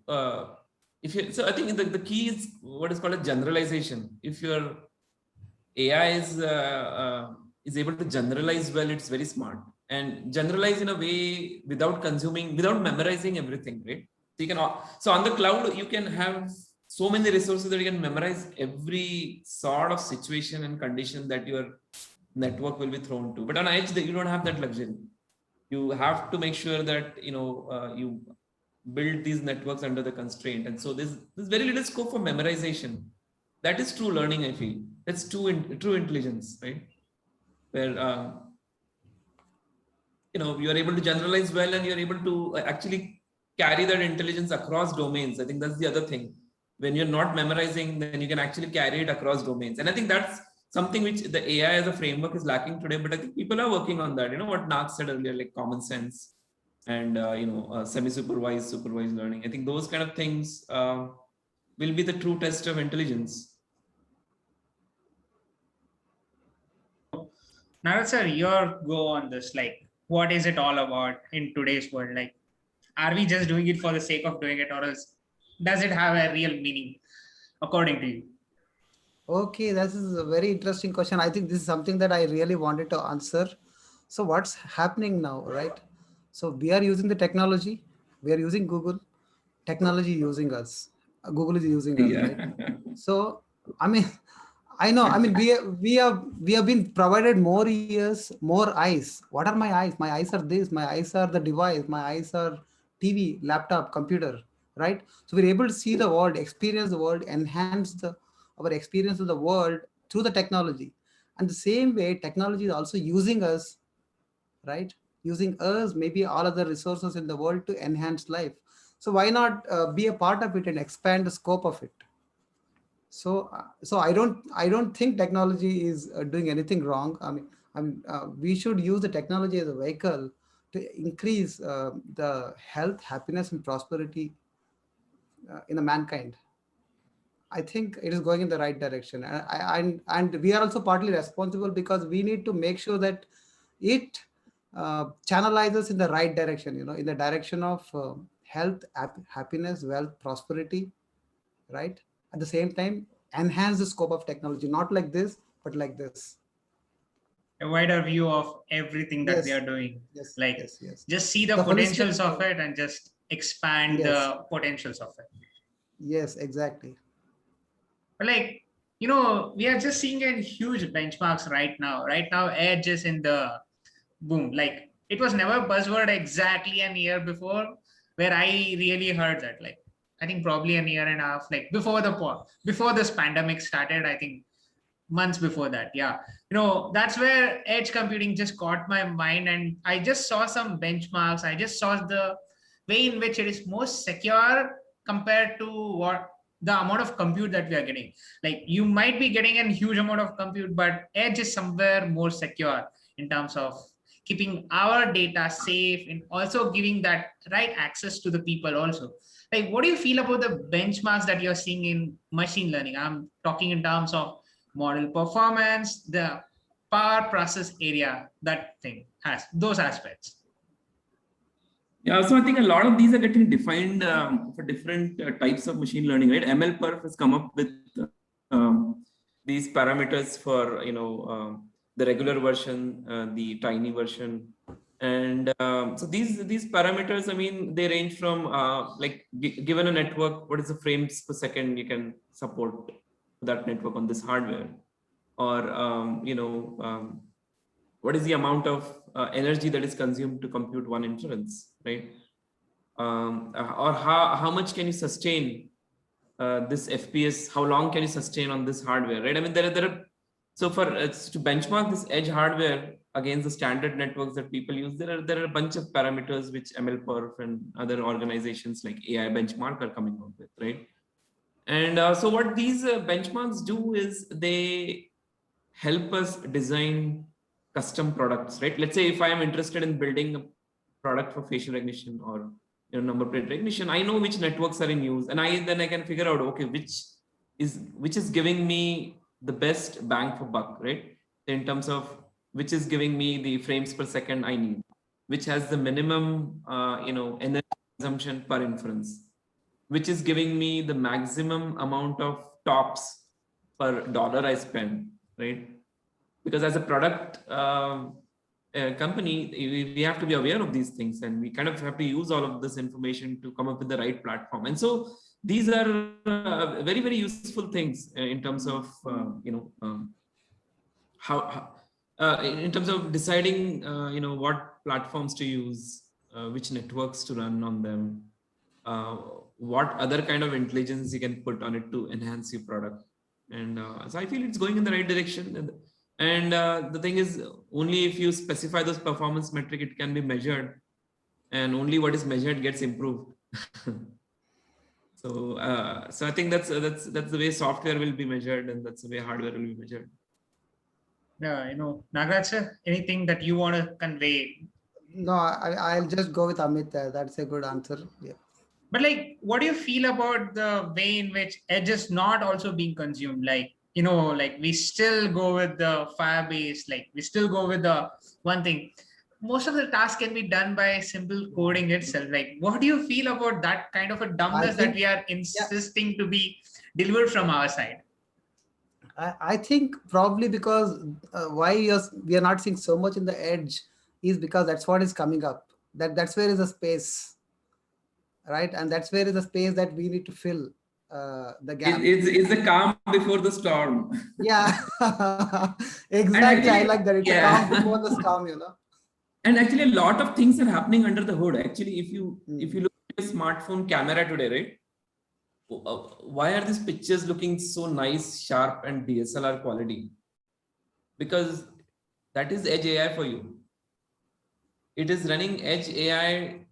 if you, so I think the key is what is called a generalization. If your AI is able to generalize well, it's very smart and generalize in a way without memorizing everything, right? So you can, so on the cloud, you can have so many resources that you can memorize every sort of situation and condition that your network will be thrown to. But on edge, you don't have that luxury. You have to make sure that you build these networks under the constraint, and so there's very little scope for memorization. That is true learning, I feel. That's true intelligence, right? Where you are able to generalize well, and you're able to actually carry that intelligence across domains. I think that's the other thing. When you're not memorizing, then you can actually carry it across domains, and I think that's something which the AI as a framework is lacking today. But I think people are working on that. What Nag said earlier, like common sense and semi-supervised, supervised learning. I think those kind of things will be the true test of intelligence. Now, sir, your go on this. Like, what is it all about in today's world? Like, are we just doing it for the sake of doing it, or else does it have a real meaning, according to you? Okay, this is a very interesting question. I think this is something that I really wanted to answer. So what's happening now, right? So we are using the technology, we are using Google, technology using us. Google is using us, right? Yeah. So I mean, I know. I mean, we have been provided more ears, more eyes. What are my eyes? My eyes are this. My eyes are the device. My eyes are TV, laptop, computer, right? So we're able to see the world, experience the world, enhance our experience of the world through the technology. And the same way, technology is also using us, right? Using us, maybe all other resources in the world to enhance life. So why not be a part of it and expand the scope of it? So I don't think technology is doing anything wrong. I mean, we should use the technology as a vehicle to increase the health, happiness, and prosperity in the mankind. I think it is going in the right direction, and we are also partly responsible because we need to make sure that it channelizes in the right direction. In the direction of health, happiness, wealth, prosperity, right? At the same time, enhance the scope of technology, not like this, but like this. A wider view of everything that we Yes, are doing. yes, Like, yes, yes. just see the The holistic, potentials of it and just expand yes, the potentials of it. yes, exactly. But like, we are just seeing a huge benchmarks right now. Right now, Edge is in the boom. Like, it was never buzzword exactly a year before, where I really heard that. Like, I think probably a year and a half, like before this pandemic started. I think months before that. Yeah, that's where edge computing just caught my mind, and I just saw some benchmarks. I just saw the way in which it is most secure compared to what the amount of compute that we are getting. Like, you might be getting a huge amount of compute, but edge is somewhere more secure in terms of keeping our data safe and also giving that right access to the people also. Like, what do you feel about the benchmarks that you're seeing in machine learning? I'm talking in terms of model performance, the power process area, that thing has those aspects. Yeah, so I think a lot of these are getting defined for different types of machine learning, right? MLPerf has come up with these parameters for, the regular version, the tiny version. And so these parameters, I mean, they range from given a network, what is the frames per second you can support that network on this hardware? Or, what is the amount of energy that is consumed to compute one inference, right? Or how much can you sustain this FPS? How long can you sustain on this hardware, right? I mean, there are so for to benchmark this edge hardware against the standard networks that people use, there are a bunch of parameters which MLPerf and other organizations like AI Benchmark are coming up with, right? And so what these benchmarks do is they help us design custom products, right? Let's say if I am interested in building a product for facial recognition or number plate recognition, I know which networks are in use, and then I can figure out, okay, which is giving me the best bang for buck, right? In terms of which is giving me the frames per second I need, which has the minimum energy consumption per inference, which is giving me the maximum amount of tops per dollar I spend, right? Because as a product company, we have to be aware of these things, and we kind of have to use all of this information to come up with the right platform. And so these are very, very useful things in terms of how in terms of deciding what platforms to use, which networks to run on them, what other kind of intelligence you can put on it to enhance your product. And so I feel it's going in the right direction. And the thing is, only if you specify those performance metric, it can be measured, and only what is measured gets improved. So I think that's the way software will be measured, and that's the way hardware will be measured. Yeah, Nagaraj sir, anything that you want to convey? No, I'll just go with Amit there. That's a good answer. Yeah. But like, what do you feel about the way in which edge is not also being consumed? Like, like we still go with the Firebase, like we still go with the one thing. Most of the tasks can be done by simple coding itself. Like, what do you feel about that kind of a dumbness that we are insisting to be delivered from our side? I think probably because why we are not seeing so much in the edge is because that's what is coming up. That's where is the space, right? And that's where is the space that we need to fill the gap. It's the calm before the storm. Yeah, exactly. I like that. It's a calm before the storm, And actually, a lot of things are happening under the hood. Actually, if you look at a smartphone camera today, right? Why are these pictures looking so nice, sharp, and DSLR quality? Because that is edge AI for you. It is running edge AI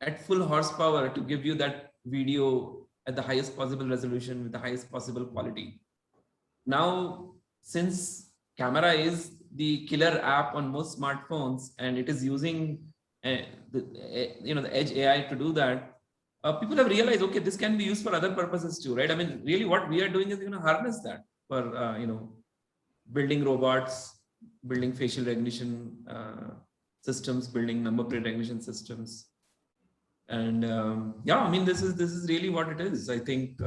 at full horsepower to give you that video at the highest possible resolution with the highest possible quality. Now, since camera is the killer app on most smartphones, and it is using the edge AI to do that, people have realized, okay, this can be used for other purposes too, right? I mean, really what we are doing is harness that for building robots, building facial recognition systems, building number plate recognition systems. And I mean, this is really what it is, I think.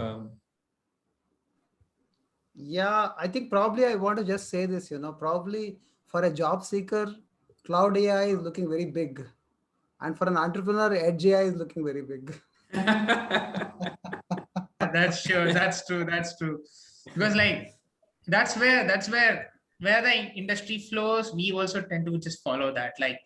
Yeah, I think probably I want to just say this, probably for a job seeker, cloud AI is looking very big. And for an entrepreneur, edge AI is looking very big. That's true. That's true. Because like, that's where the industry flows. We also tend to just follow that. Like,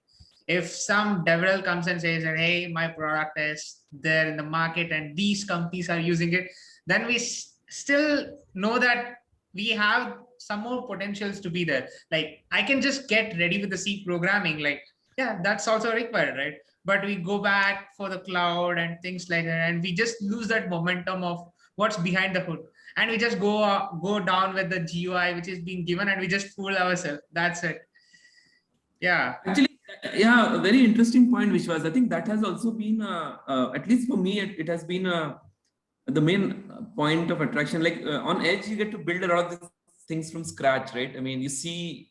if some developer comes and says that, hey, my product is there in the market and these companies are using it, then we still know that we have some more potentials to be there. Like, I can just get ready with the C programming. Like, yeah, that's also required, right? But we go back for the cloud and things like that, and we just lose that momentum of what's behind the hood, and we just go down with the GUI which is being given, and we just fool ourselves. That's it. Yeah. Actually, Yeah, a very interesting point, which was, I think that has also been, at least for me, it has been the main point of attraction. Like on Edge, you get to build a lot of these things from scratch, right? I mean, you see,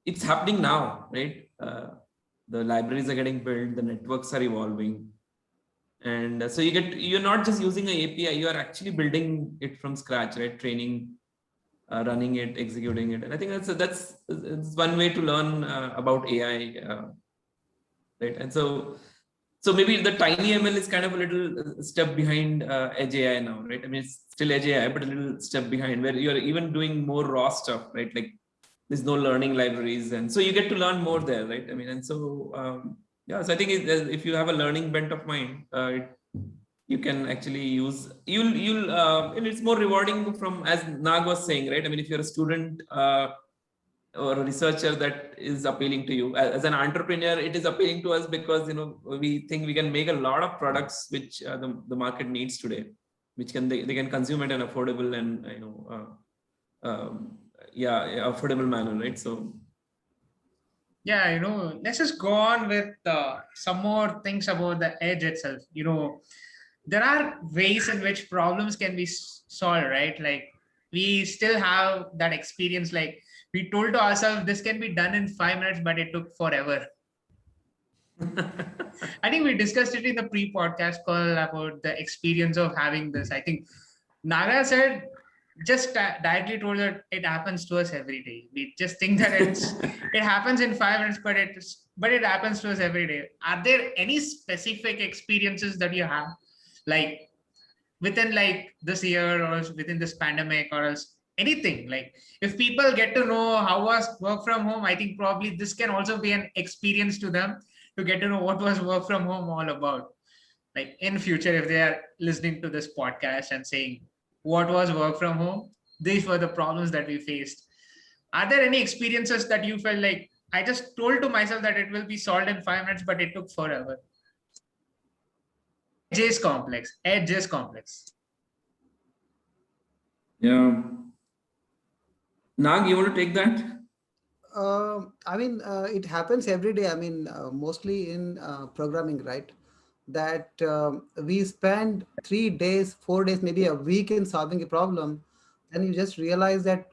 it's happening now, right? The libraries are getting built, the networks are evolving. And so you're not just using an API, you are actually building it from scratch, right? Training, running it, executing it. And I think it's one way to learn about AI, right? And so maybe the tiny ML is kind of a little step behind Edge AI now, right? I mean, it's still Edge AI, but a little step behind, where you're even doing more raw stuff, right? Like there's no learning libraries, and so you get to learn more there, right? I mean, and so yeah, so I think if you have a learning bent of mind, you can actually use and it's more rewarding from, as Nag was saying, right? I mean, if you're a student or a researcher, that is appealing to you. As an entrepreneur, it is appealing to us because we think we can make a lot of products which the market needs today, which they can consume at an affordable and affordable manner, right? So Yeah, let's just go on with some more things about the Edge itself. There are ways in which problems can be solved, right? Like we still have that experience. Like we told to ourselves, this can be done in 5 minutes, but it took forever. I think we discussed it in the pre-podcast call about the experience of having this. I think Naga said, just directly told that it happens to us every day. We just think that it happens in 5 minutes, but it happens to us every day. Are there any specific experiences that you have, like within like this year or within this pandemic or else anything? Like if people get to know how was work from home, I think probably this can also be an experience to them to get to know what was work from home all about. Like in future, if they are listening to this podcast and saying what was work from home, these were the problems that we faced. Are there any experiences that you felt like, I just told to myself that it will be solved in 5 minutes, but it took forever? Edge is complex. Edge is complex. yeah, Nag, you want to take that? I mean, it happens every day. I mean, mostly in programming, right? That we spend 3 days, 4 days, maybe a week in solving a problem, and you just realize that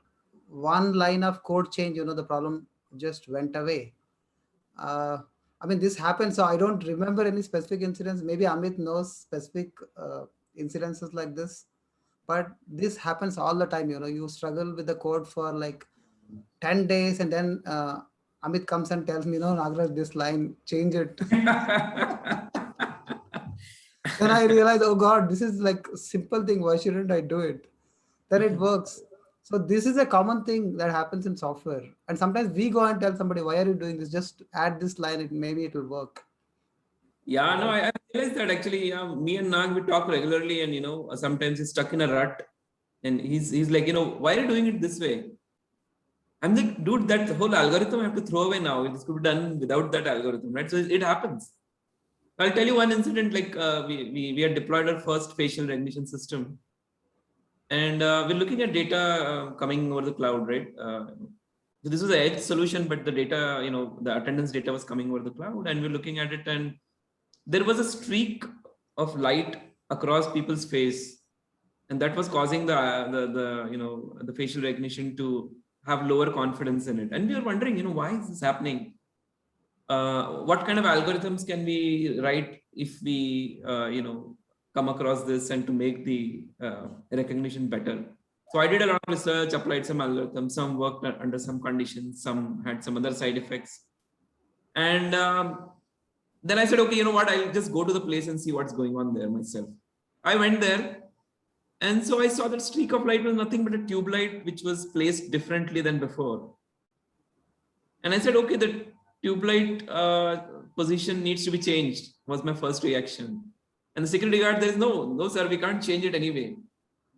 one line of code change, the problem just went away. Uh, I mean, this happens. So I don't remember any specific incidents. Maybe Amit knows specific incidences like this, but this happens all the time. You struggle with the code for like 10 days, and then Amit comes and tells me, no, Nagaraj, this line, change it. Then I realize, oh God, this is like a simple thing. Why shouldn't I do it? Then it works. So this is a common thing that happens in software. And sometimes we go and tell somebody, why are you doing this? Just add this line, maybe it will work. Yeah, no, I realized that actually. Me and Nag, we talk regularly, and sometimes he's stuck in a rut, and he's like, why are you doing it this way? I'm like, dude, that whole algorithm I have to throw away now. This could be done without that algorithm, right? So it happens. I'll tell you one incident. Like we had deployed our first facial recognition system, and we're looking at data coming over the cloud, right? So this was an edge solution, but the data, the attendance data was coming over the cloud, and we're looking at it, and there was a streak of light across people's face, and that was causing the facial recognition to have lower confidence in it. And we were wondering, why is this happening? What kind of algorithms can we write if we, come across this and to make the recognition better? So I did a lot of research, applied some algorithms, some worked under some conditions, some had some other side effects. And then I said, okay, you know what? I'll just go to the place and see what's going on there myself. I went there. And so I saw that streak of light was nothing but a tube light, which was placed differently than before. And I said, okay, the tube light position needs to be changed, was my first reaction. And the security guard, there is no, sir, we can't change it anyway.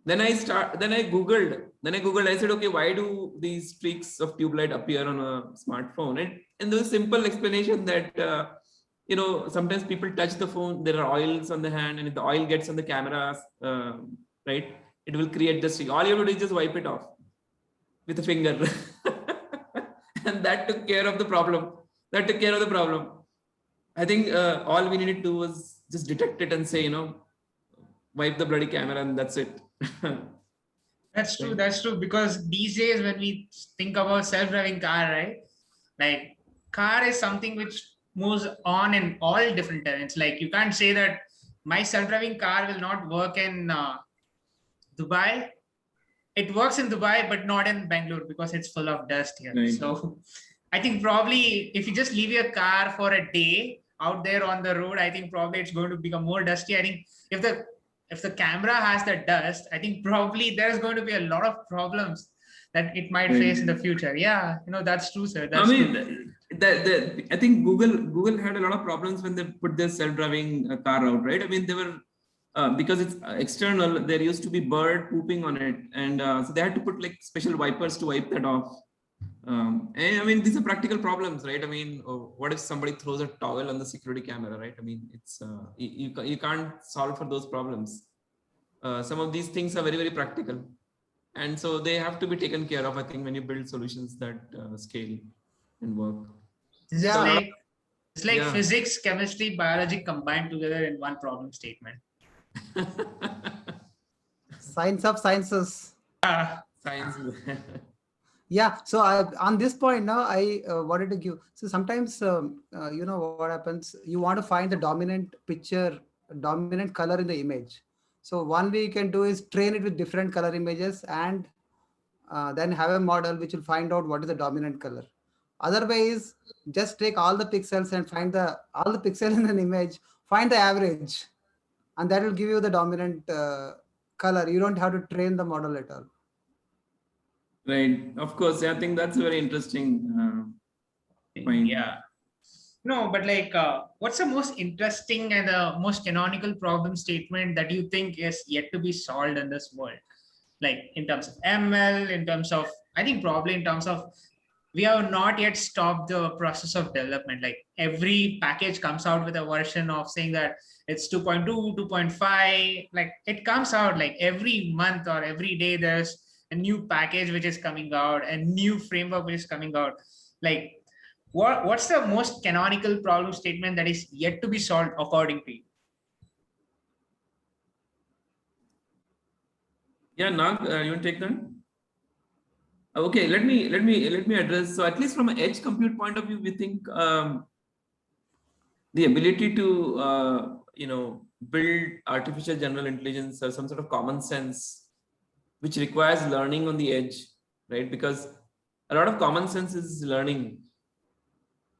Then I Googled, I said, okay, why do these streaks of tube light appear on a smartphone? And there was a simple explanation that, sometimes people touch the phone, there are oils on the hand, and if the oil gets on the camera, right, it will create the streak. All you have to do is just wipe it off with a finger. And that took care of the problem. that took care of the problem. I think all we needed to do was just detect it and say, wipe the bloody camera, and that's it. That's true. That's true. Because these days, when we think about self-driving car, right? Like, car is something which moves on in all different terrains. Like, you can't say that my self-driving car will not work in Dubai. It works in Dubai, but not in Bangalore because it's full of dust here. Right. So, I think probably if you just leave your car for a day out there on the road, I think probably it's going to become more dusty. I think if the camera has the dust, I think probably there's going to be a lot of problems that it might face in the future. Yeah, that's true, sir. That's true. I think Google had a lot of problems when they put their self-driving car out, right? I mean, they were because it's external. There used to be bird pooping on it, and so they had to put like special wipers to wipe that off. And I mean, these are practical problems, right? I mean, what if somebody throws a towel on the security camera, right? I mean, it's you can't solve for those problems. Some of these things are very, very practical, and so they have to be taken care of, I think, when you build solutions that scale and work. Yeah. It's like physics, chemistry, biology combined together in one problem statement. Science of sciences. Science. Yeah. So on this point now, I wanted to give. So sometimes, what happens? You want to find the dominant picture, dominant color in the image. So one way you can do is train it with different color images and then have a model which will find out what is the dominant color. Other way is just take all the pixels and find all the pixels in an image, find the average, and that will give you the dominant color. You don't have to train the model at all. Right. Of course. I think that's a very interesting point. Yeah. No, but like, what's the most interesting and the most canonical problem statement that you think is yet to be solved in this world? Like in terms of ML, in terms of, I think probably in terms of, we have not yet stopped the process of development. Like every package comes out with a version of saying that it's 2.2, 2.5, like it comes out like every month or every day there's a new package which is coming out, a new framework which is coming out. Like what's the most canonical problem statement that is yet to be solved according to you? Yeah, Nag, you want to take that? Okay, let me address. So at least from an edge compute point of view, we think the ability to build artificial general intelligence or some sort of common sense, which requires learning on the edge, right? Because a lot of common sense is learning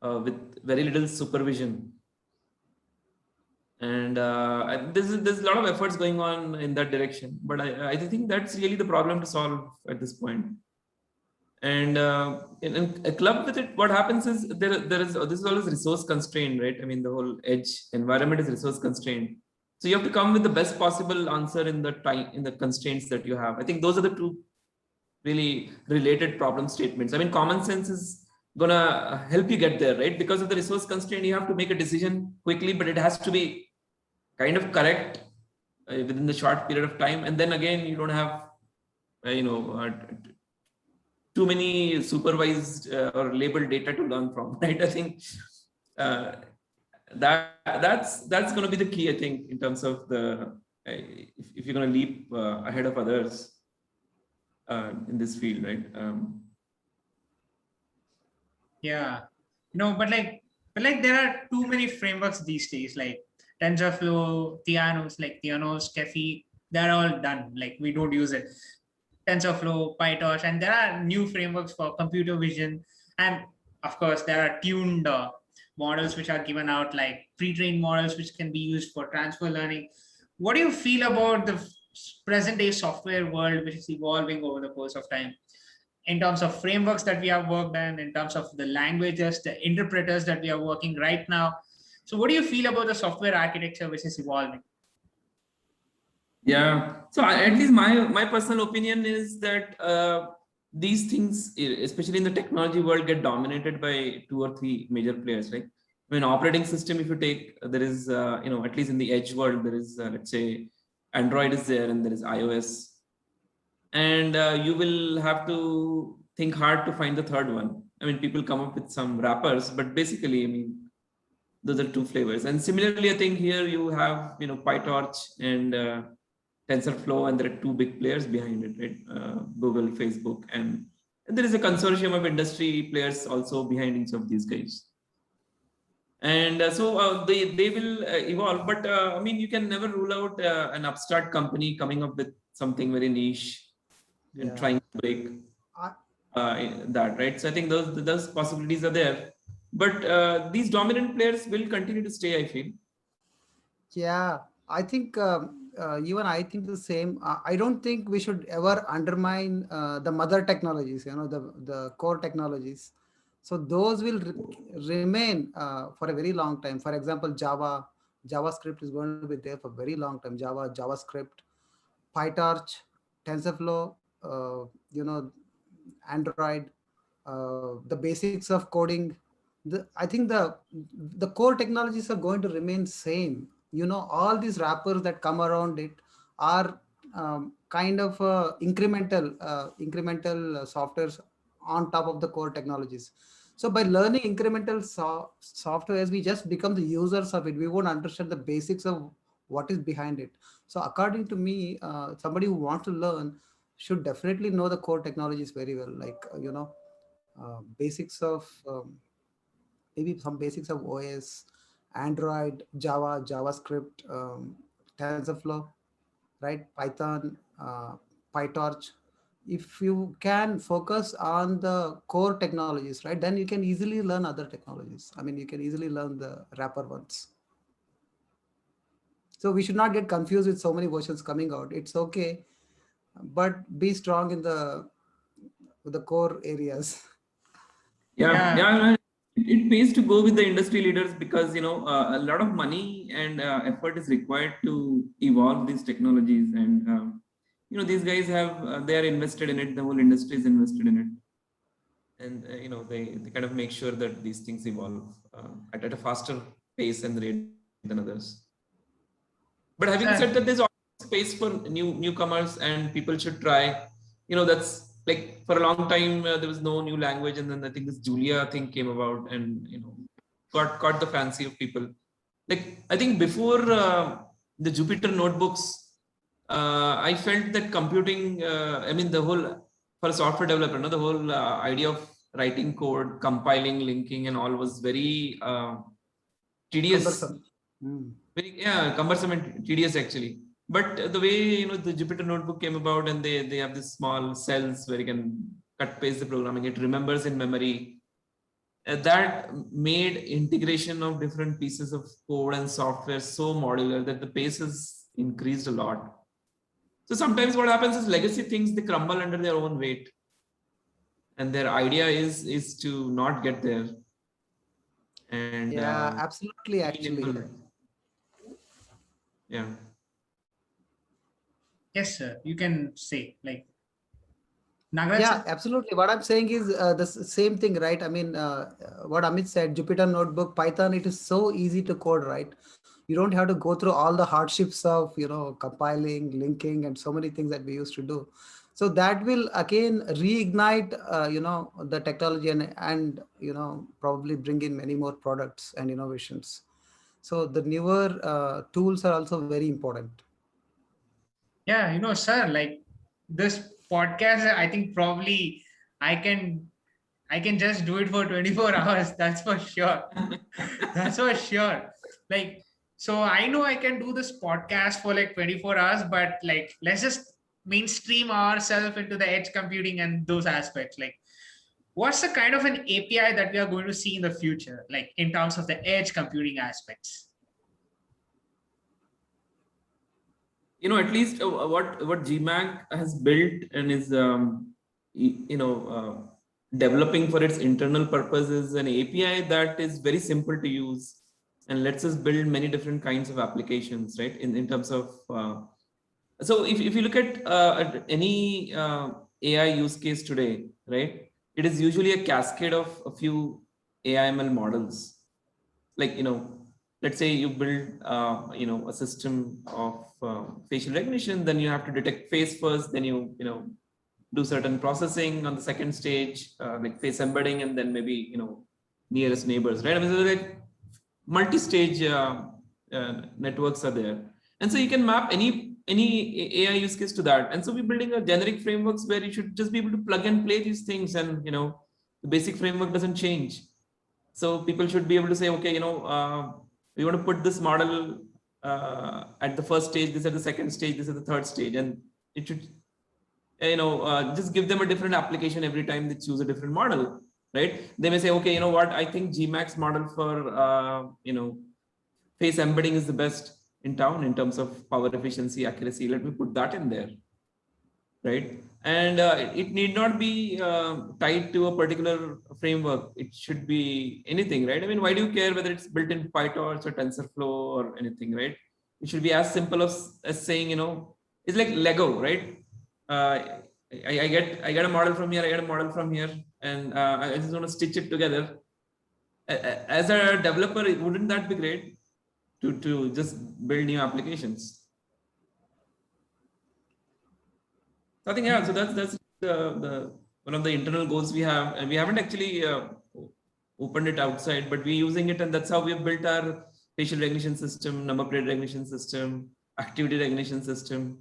with very little supervision. And there's a lot of efforts going on in that direction, but I think that's really the problem to solve at this point. And in a club with it, what happens is this is always resource constrained, right? I mean, the whole edge environment is resource constrained, so you have to come with the best possible answer in the constraints that you have. I think those are the two really related problem statements. I mean, common sense is gonna help you get there, right? Because of the resource constraint, you have to make a decision quickly, but it has to be kind of correct within the short period of time. And then again, you don't have too many supervised or labeled data to learn from, right? I think that's going to be the key, I think, in terms of if you're going to leap ahead of others in this field, right? Yeah, but like there are too many frameworks these days, like TensorFlow, Theanos, Kefi, they're all done. Like we don't use it. TensorFlow, PyTorch, and there are new frameworks for computer vision. And of course, there are tuned models which are given out, like pre-trained models which can be used for transfer learning. What do you feel about the present day software world, which is evolving over the course of time, in terms of frameworks that we have worked on, in terms of the languages, the interpreters that we are working right now? So what do you feel about the software architecture which is evolving? Yeah, so at least my personal opinion is that these things, especially in the technology world, get dominated by 2 or 3 major players, right? I mean, operating system, if you take, there is, at least in the edge world, there is, let's say, Android is there and there is iOS. And you will have to think hard to find the third one. I mean, people come up with some wrappers, but basically, I mean, those are two flavors. And similarly, I think here you have, PyTorch and TensorFlow, and there are two big players behind it, right? Google, Facebook, and there is a consortium of industry players also behind each of these guys. And so they will evolve, but I mean, you can never rule out an upstart company coming up with something very niche and trying to break that, right? So I think those possibilities are there, but these dominant players will continue to stay, I feel. Yeah, I think even I think the same. I don't think we should ever undermine the mother technologies, the core technologies. So those will remain for a very long time. For example, JavaScript is going to be there for very long time. JavaScript, PyTorch, TensorFlow, Android, the basics of coding. I think the core technologies are going to remain same. All these wrappers that come around it are kind of incremental softwares on top of the core technologies. So by learning incremental softwares, we just become the users of it. We won't understand the basics of what is behind it. So according to me, somebody who wants to learn should definitely know the core technologies very well, like basics of maybe some basics of OS, Android, Java, JavaScript, TensorFlow, right? Python, PyTorch. If you can focus on the core technologies, right, then you can easily learn other technologies. I mean, you can easily learn the wrapper ones. So we should not get confused with so many versions coming out. It's okay, but be strong in the core areas. Yeah. It pays to go with the industry leaders because a lot of money and effort is required to evolve these technologies, and these guys they are invested in it. The whole industry is invested in it, and they kind of make sure that these things evolve at a faster pace and rate than others. But having said that, there's always space for newcomers, and people should try. That's like for a long time there was no new language, and then I think this Julia thing came about, and caught the fancy of people. Like I think before the Jupyter notebooks, I felt that computing. I mean, the whole for a software developer, the whole idea of writing code, compiling, linking, and all was very tedious. Cumbersome. Very cumbersome and tedious actually. But the way the Jupyter notebook came about, and they have these small cells where you can cut paste the programming. It remembers in memory. That made integration of different pieces of code and software so modular that the pace has increased a lot. So sometimes what happens is legacy things, they crumble under their own weight, and their idea is to not get there. And yeah, absolutely. Actually, yeah. Yes, sir. You can say like Nagaraj. Yeah, absolutely. What I'm saying is the same thing, right? I mean, what Amit said, Jupyter Notebook, Python, it is so easy to code, right? You don't have to go through all the hardships of, compiling, linking, and so many things that we used to do. So that will again reignite, the technology and probably bring in many more products and innovations. So the newer tools are also very important. Yeah, sir, like this podcast, I think probably I can just do it for 24 hours. That's for sure. That's for sure. Like, so I know I can do this podcast for like 24 hours, but like, let's just mainstream ourselves into the edge computing and those aspects. Like, what's the kind of an API that we are going to see in the future, like in terms of the edge computing aspects? At least what GMAC has built and is developing for its internal purposes an API that is very simple to use and lets us build many different kinds of applications, right? In terms of so if you look at any AI use case today, right, it is usually a cascade of a few AI/ML models. Like let's say you build a system of facial recognition, then you have to detect face first, then you do certain processing on the second stage, like face embedding, and then maybe, nearest neighbors, right? I mean, so like multi-stage networks are there, and so you can map any AI use case to that. And so we're building a generic frameworks where you should just be able to plug and play these things, and the basic framework doesn't change. So people should be able to say, okay, we want to put this model at the first stage, this at the second stage, this at the third stage, and it should just give them a different application every time they choose a different model, right? They may say, okay, you know what, I think GMAX model for face embedding is the best in town in terms of power efficiency, accuracy. Let me put that in there, right? And it need not be tied to a particular framework. It should be anything, right? I mean, why do you care whether it's built in PyTorch or TensorFlow or anything, right? It should be as simple as saying, it's like Lego, right? I get a model from here, I get a model from here, and I just want to stitch it together. As a developer, wouldn't that be great to just build new applications? So I think, yeah, so that's the one of the internal goals we have, and we haven't actually opened it outside, but we're using it, and that's how we have built our facial recognition system, number plate recognition system, activity recognition system.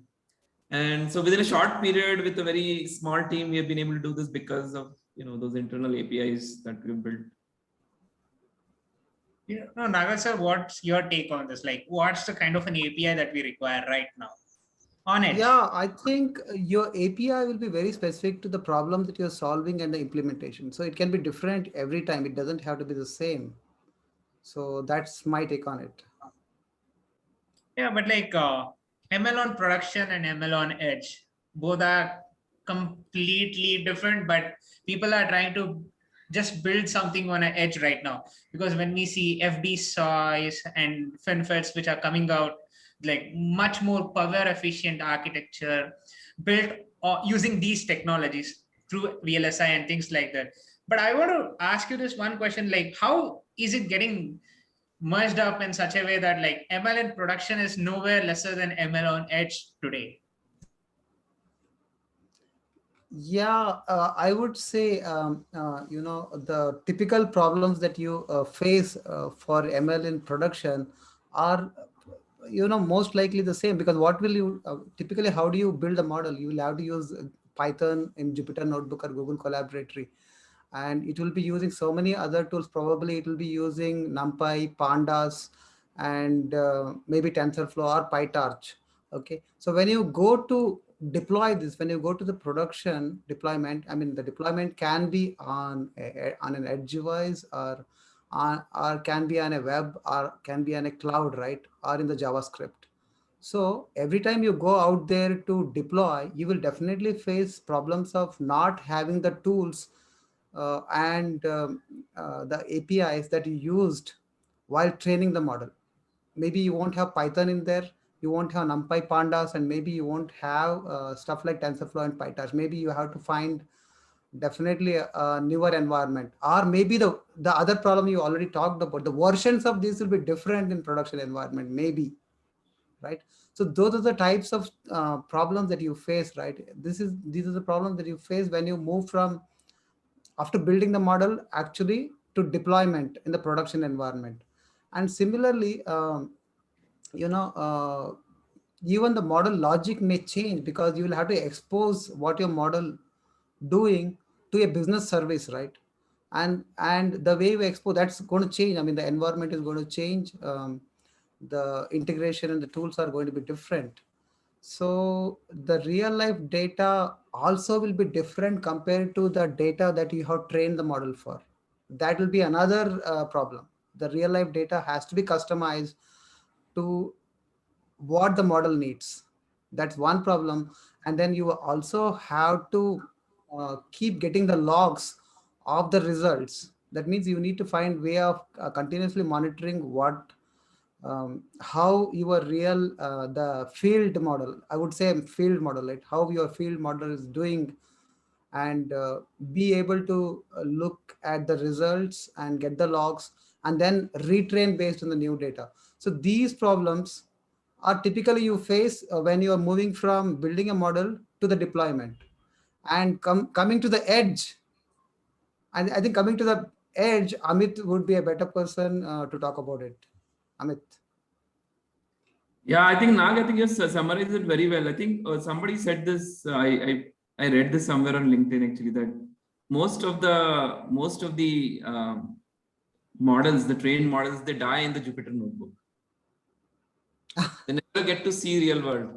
And so within a short period with a very small team, we have been able to do this because of those internal APIs that we've built. Yeah, no, Nagaraj sir, what's your take on this? Like, what's the kind of an API that we require right now on it? Yeah, I think your API will be very specific to the problem that you're solving and the implementation. So it can be different every time. It doesn't have to be the same. So that's my take on it. Yeah, but like ML on production and ML on edge, both are completely different, but people are trying to just build something on an edge right now. Because when we see FD SOIs and FinFETs, which are coming out, like much more power efficient architecture built using these technologies through VLSI and things like that. But I want to ask you this one question, like how is it getting merged up in such a way that like ML in production is nowhere lesser than ML on edge today? Yeah, I would say, the typical problems that you face for ML in production are, most likely the same, because what will you typically, how do you build a model? You will have to use Python in Jupyter Notebook or Google Collaboratory, and it will be using so many other tools. Probably it will be using NumPy, Pandas, and maybe TensorFlow or PyTorch. Okay, so when you go to deploy this, when you go to the production deployment, I mean the deployment can be on an edge device, or can be on a web, or can be on a cloud, right, or in the JavaScript. So every time you go out there to deploy, you will definitely face problems of not having the tools and the APIs that you used while training the model. Maybe you won't have Python in there, you won't have NumPy, Pandas, and maybe you won't have stuff like TensorFlow and PyTorch. Maybe you have to find definitely a newer environment, or maybe the other problem you already talked about, the versions of these will be different in production environment, maybe, right? So those are the types of problems that you face, right? These are the problems that you face when you move from after building the model actually to deployment in the production environment. And similarly, you know uh, even the model logic may change, because you will have to expose what your model doing to a business service, right? And the way we expose, that's going to change. I mean, the environment is going to change. The integration and the tools are going to be different. So the real life data also will be different compared to the data that you have trained the model for. That will be another problem. The real life data has to be customized to what the model needs. That's one problem. And then you also have to keep getting the logs of the results. That means you need to find way of continuously monitoring how your real the field model, I would say field model, right, how your field model is doing, and be able to look at the results and get the logs, and then retrain based on the new data. So these problems are typically you face when you are moving from building a model to the deployment. And coming to the edge, and I think coming to the edge, Amit would be a better person to talk about it. Amit. Yeah, I think Nag, I think you summarized it very well. I think somebody said this. I read this somewhere on LinkedIn actually, that most of the models, the trained models, they die in the Jupyter notebook. They never get to see real world.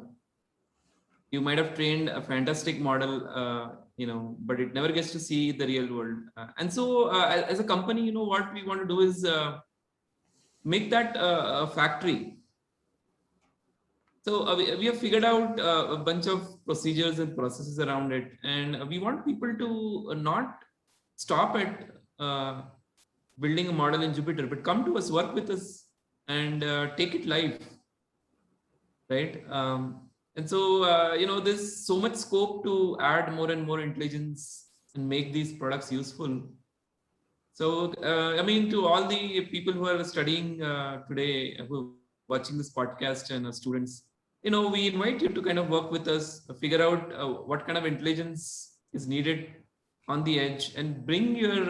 You might have trained a fantastic model, but it never gets to see the real world. And so, as a company, what we want to do is make that a factory. So we have figured out a bunch of procedures and processes around it, and we want people to not stop at building a model in Jupyter, but come to us, work with us, and take it live, right? And so there's so much scope to add more and more intelligence and make these products useful. So I mean, to all the people who are studying today, who are watching this podcast, and students, we invite you to kind of work with us, figure out what kind of intelligence is needed on the edge, and bring your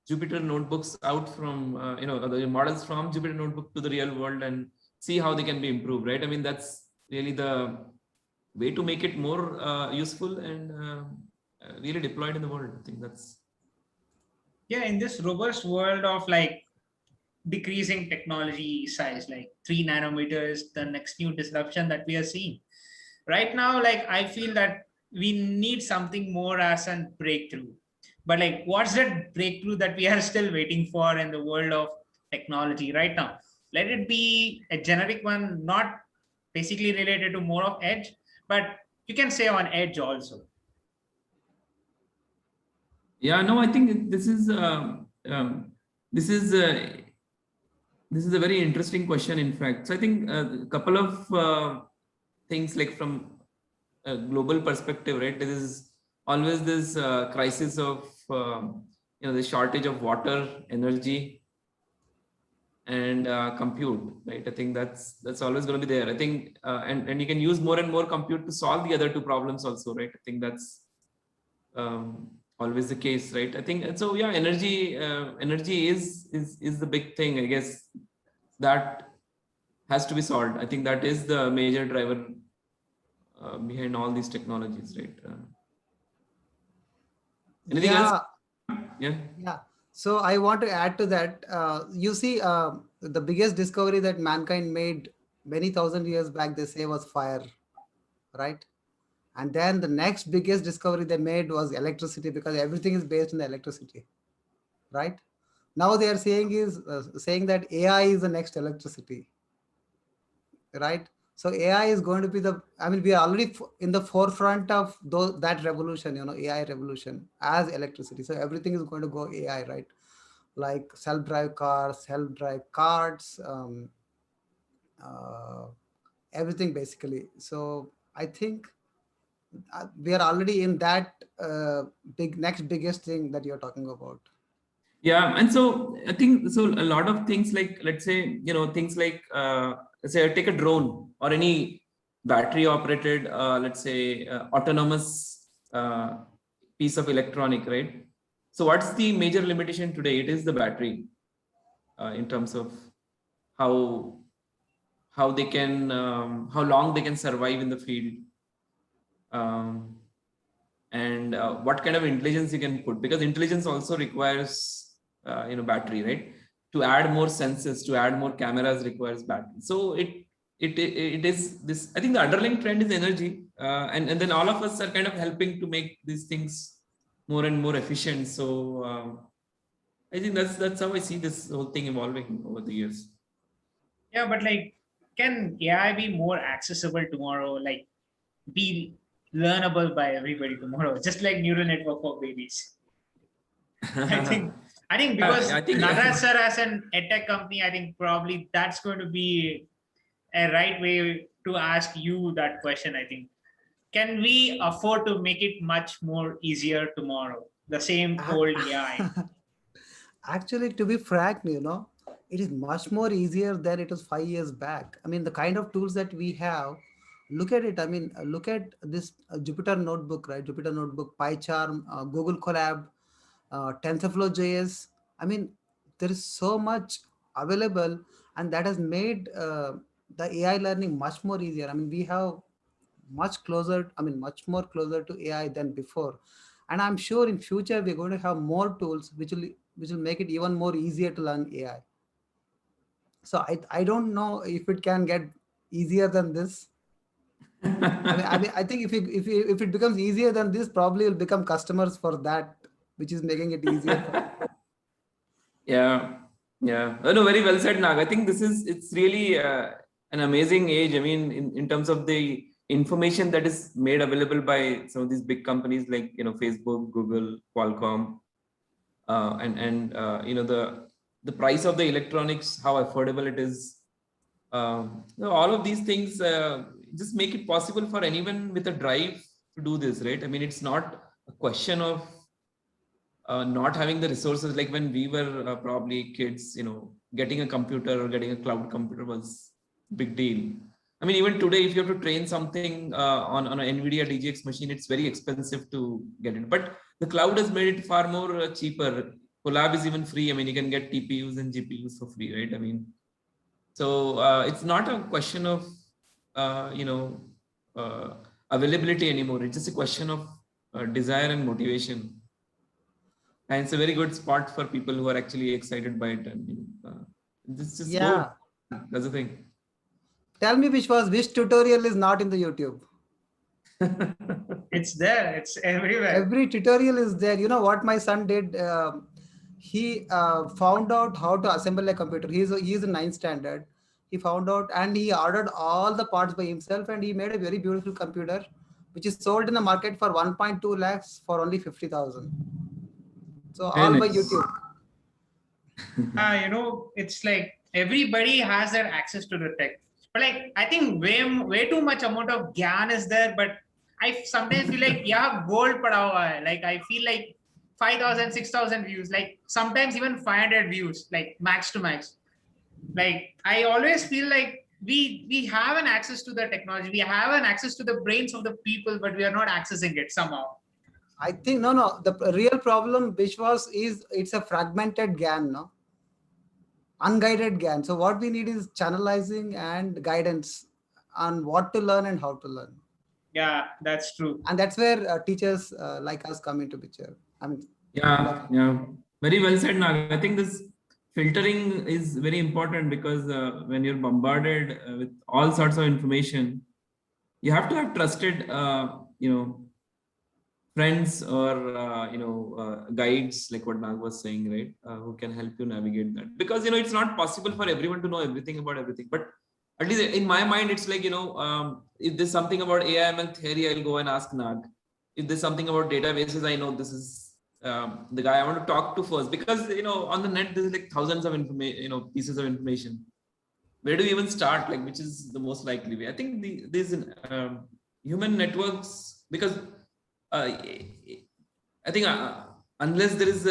Jupyter notebooks out from the models from Jupyter notebook to the real world, and see how they can be improved, right? I mean, that's really the way to make it more useful and really deployed in the world. I think that's in this robust world of like decreasing technology size, like 3 nanometers, the next new disruption that we are seeing right now, like I feel that we need something more as a breakthrough. But like, what's that breakthrough that we are still waiting for in the world of technology right now? Let it be a generic one, not basically related to more of edge, but you can say on edge also. Yeah, no, I think this is this is a very interesting question, in fact. So I think a couple of things, like from a global perspective, right? There is always this crisis of the shortage of water, energy, and compute, right? I think that's always going to be there. I think and you can use more and more compute to solve the other two problems also, right? I think that's always the case, right? I think, and so yeah, energy is the big thing, I guess, that has to be solved. I think that is the major driver behind all these technologies, right? Anything else? Yeah. So I want to add to that. You see, the biggest discovery that mankind made many thousand years back, they say, was fire, right? And then the next biggest discovery they made was electricity, because everything is based on the electricity, right? Now they are saying that AI is the next electricity, right? So AI is going to be we are already in the forefront of that revolution, AI revolution as electricity. So everything is going to go AI, right? Like self-drive cars, self-drive carts, uh, everything basically. So I think we are already in that next biggest thing that you're talking about. Yeah, and so I think so. A lot of things, like, let's say, things like say take a drone or any battery operated, let's say autonomous piece of electronic, right? So what's the major limitation today? It is the battery, in terms of how they can how long they can survive in the field, and what kind of intelligence you can put, because intelligence also requires battery, right? To add more sensors, to add more cameras requires battery. So it is this, I think the underlying trend is energy, and then all of us are kind of helping to make these things more and more efficient. So I think that's how I see this whole thing evolving over the years. Yeah, but like, can AI be more accessible tomorrow? Like, be learnable by everybody tomorrow, just like neural network for babies. I think because I think Nagaraj sir as an edtech company, I think probably that's going to be a right way to ask you that question. I think, can we afford to make it much more easier tomorrow? The same old AI. Actually, to be frank, it is much more easier than it was 5 years back. I mean, the kind of tools that we have look at it. I mean, look at this Jupyter notebook, right? Jupyter notebook, PyCharm, Google Colab, TensorFlow JS. I mean, there is so much available, and that has made the AI learning much more easier. I mean, we have much closer, I mean, much more closer to AI than before. And I'm sure in future we're going to have more tools which will make it even more easier to learn AI. So I don't know if it can get easier than this. I think if it becomes easier than this, probably will become customers for that, which is making it easier for. Yeah, yeah. Oh, no, very well said, Nag. I think it's really an amazing age. I mean, in terms of the information that is made available by some of these big companies like, Facebook, Google, Qualcomm, and the price of the electronics, how affordable it is. All of these things just make it possible for anyone with a drive to do this, right? I mean, it's not a question of not having the resources. Like when we were probably kids, getting a computer or getting a cloud computer was big deal. I mean, even today, if you have to train something on an NVIDIA DGX machine, it's very expensive to get it. But the cloud has made it far more cheaper. Collab is even free. I mean, you can get TPUs and GPUs for free, right? I mean, so it's not a question of uh, you know uh, availability anymore. It's just a question of desire and motivation, and it's a very good spot for people who are actually excited by it. And just go. Yeah. That's the thing. Tell me which tutorial is not in the YouTube? It's there. It's everywhere. Every tutorial is there. You know what my son did? He found out how to assemble a computer. He's in ninth standard. He found out and he ordered all the parts by himself, and he made a very beautiful computer, which is sold in the market for 1.2 lakhs for only 50,000. So Very all by nice. YouTube. It's like everybody has their access to the tech. But like, I think way too much amount of gyan is there. But I sometimes feel like, yeah, gold pada hua hai. Like I feel like 5,000, 6,000 views. Like sometimes even 500 views, like max to max. Like I always feel like we have an access to the technology. We have an access to the brains of the people, but we are not accessing it somehow. I think no. The real problem, Vishwas, is it's a fragmented GAN, no, unguided GAN. So what we need is channelizing and guidance on what to learn and how to learn. Yeah, that's true. And that's where teachers like us come into picture. I mean, Yeah. Very well said, Nag. I think this filtering is very important because when you're bombarded with all sorts of information, you have to have trusted, friends or guides, like what Nag was saying, right? Who can help you navigate that, because it's not possible for everyone to know everything about everything. But at least in my mind, it's like, if there's something about AI/ML theory, I'll go and ask Nag. If there's something about databases, I know this is the guy I want to talk to first, because on the net there's like thousands of information, pieces of information. Where do we even start? Like, which is the most likely way? I think these human networks, because I think unless there is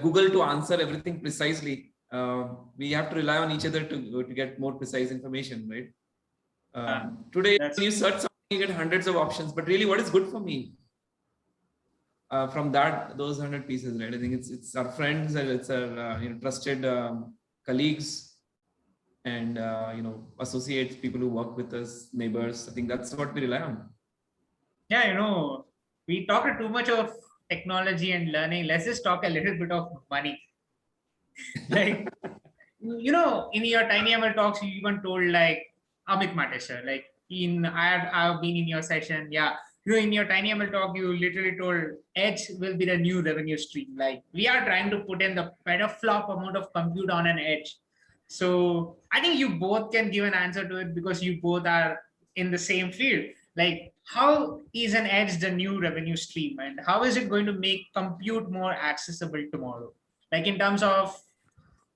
Google to answer everything precisely, we have to rely on each other to get more precise information, right? Today, when you search something, you get hundreds of options, but really, what is good for me? From those 100 pieces, right? I think it's our friends, and it's our trusted colleagues, and associates, people who work with us, neighbors. I think that's what we rely on. Yeah, we talked too much of technology and learning. Let's just talk a little bit of money. Like, in your Tiny ML talks, you even told like Amit Matesha, like I've been in your session. Yeah. In your Tiny ML talk, you literally told edge will be the new revenue stream. Like we are trying to put in the petaflop amount of compute on an edge. So I think you both can give an answer to it because you both are in the same field. Like, how is an edge the new revenue stream, and how is it going to make compute more accessible tomorrow? Like in terms of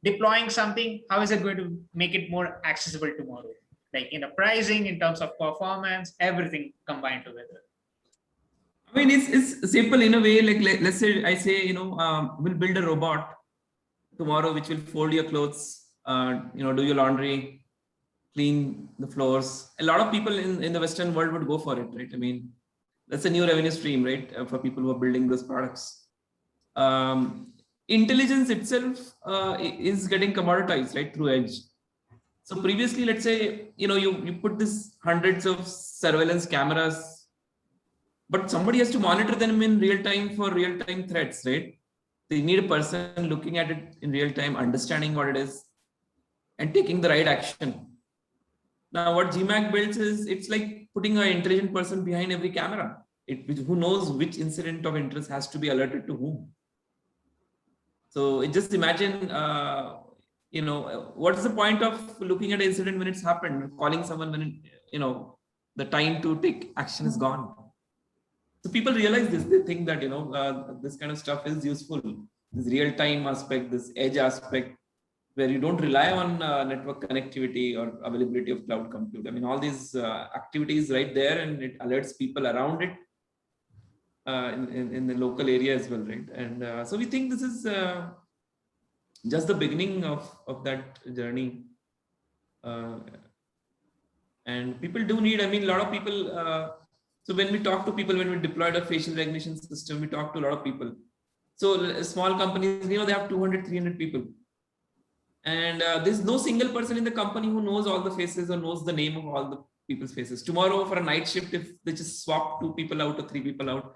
deploying something, how is it going to make it more accessible tomorrow? Like in the pricing, in terms of performance, everything combined together. I mean, it's simple in a way. Like let's say I say, we'll build a robot tomorrow which will fold your clothes, do your laundry, clean the floors. A lot of people in the Western world would go for it, right? I mean, that's a new revenue stream, right? For people who are building those products. Intelligence itself is getting commoditized, right? Through edge. So previously, let's say, you put this hundreds of surveillance cameras, but somebody has to monitor them in real time for real time threats, right? They need a person looking at it in real time, understanding what it is, and taking the right action. Now, what GMAC builds is, it's like putting an intelligent person behind every camera, who knows which incident of interest has to be alerted to whom. So just imagine, what's the point of looking at an incident when it's happened, calling someone when, the time to take action is gone. So people realize this, they think that, this kind of stuff is useful. This real-time aspect, this edge aspect, where you don't rely on network connectivity or availability of cloud compute. I mean, all these activities right there, and it alerts people around it in the local area as well, right? And so we think this is just the beginning of that journey. And people do need, I mean, a lot of people, so when we talk to people, when we deployed a facial recognition system, we talk to a lot of people. So small companies, they have 200, 300 people. And there's no single person in the company who knows all the faces or knows the name of all the people's faces. Tomorrow for a night shift, if they just swap 2 people out or 3 people out,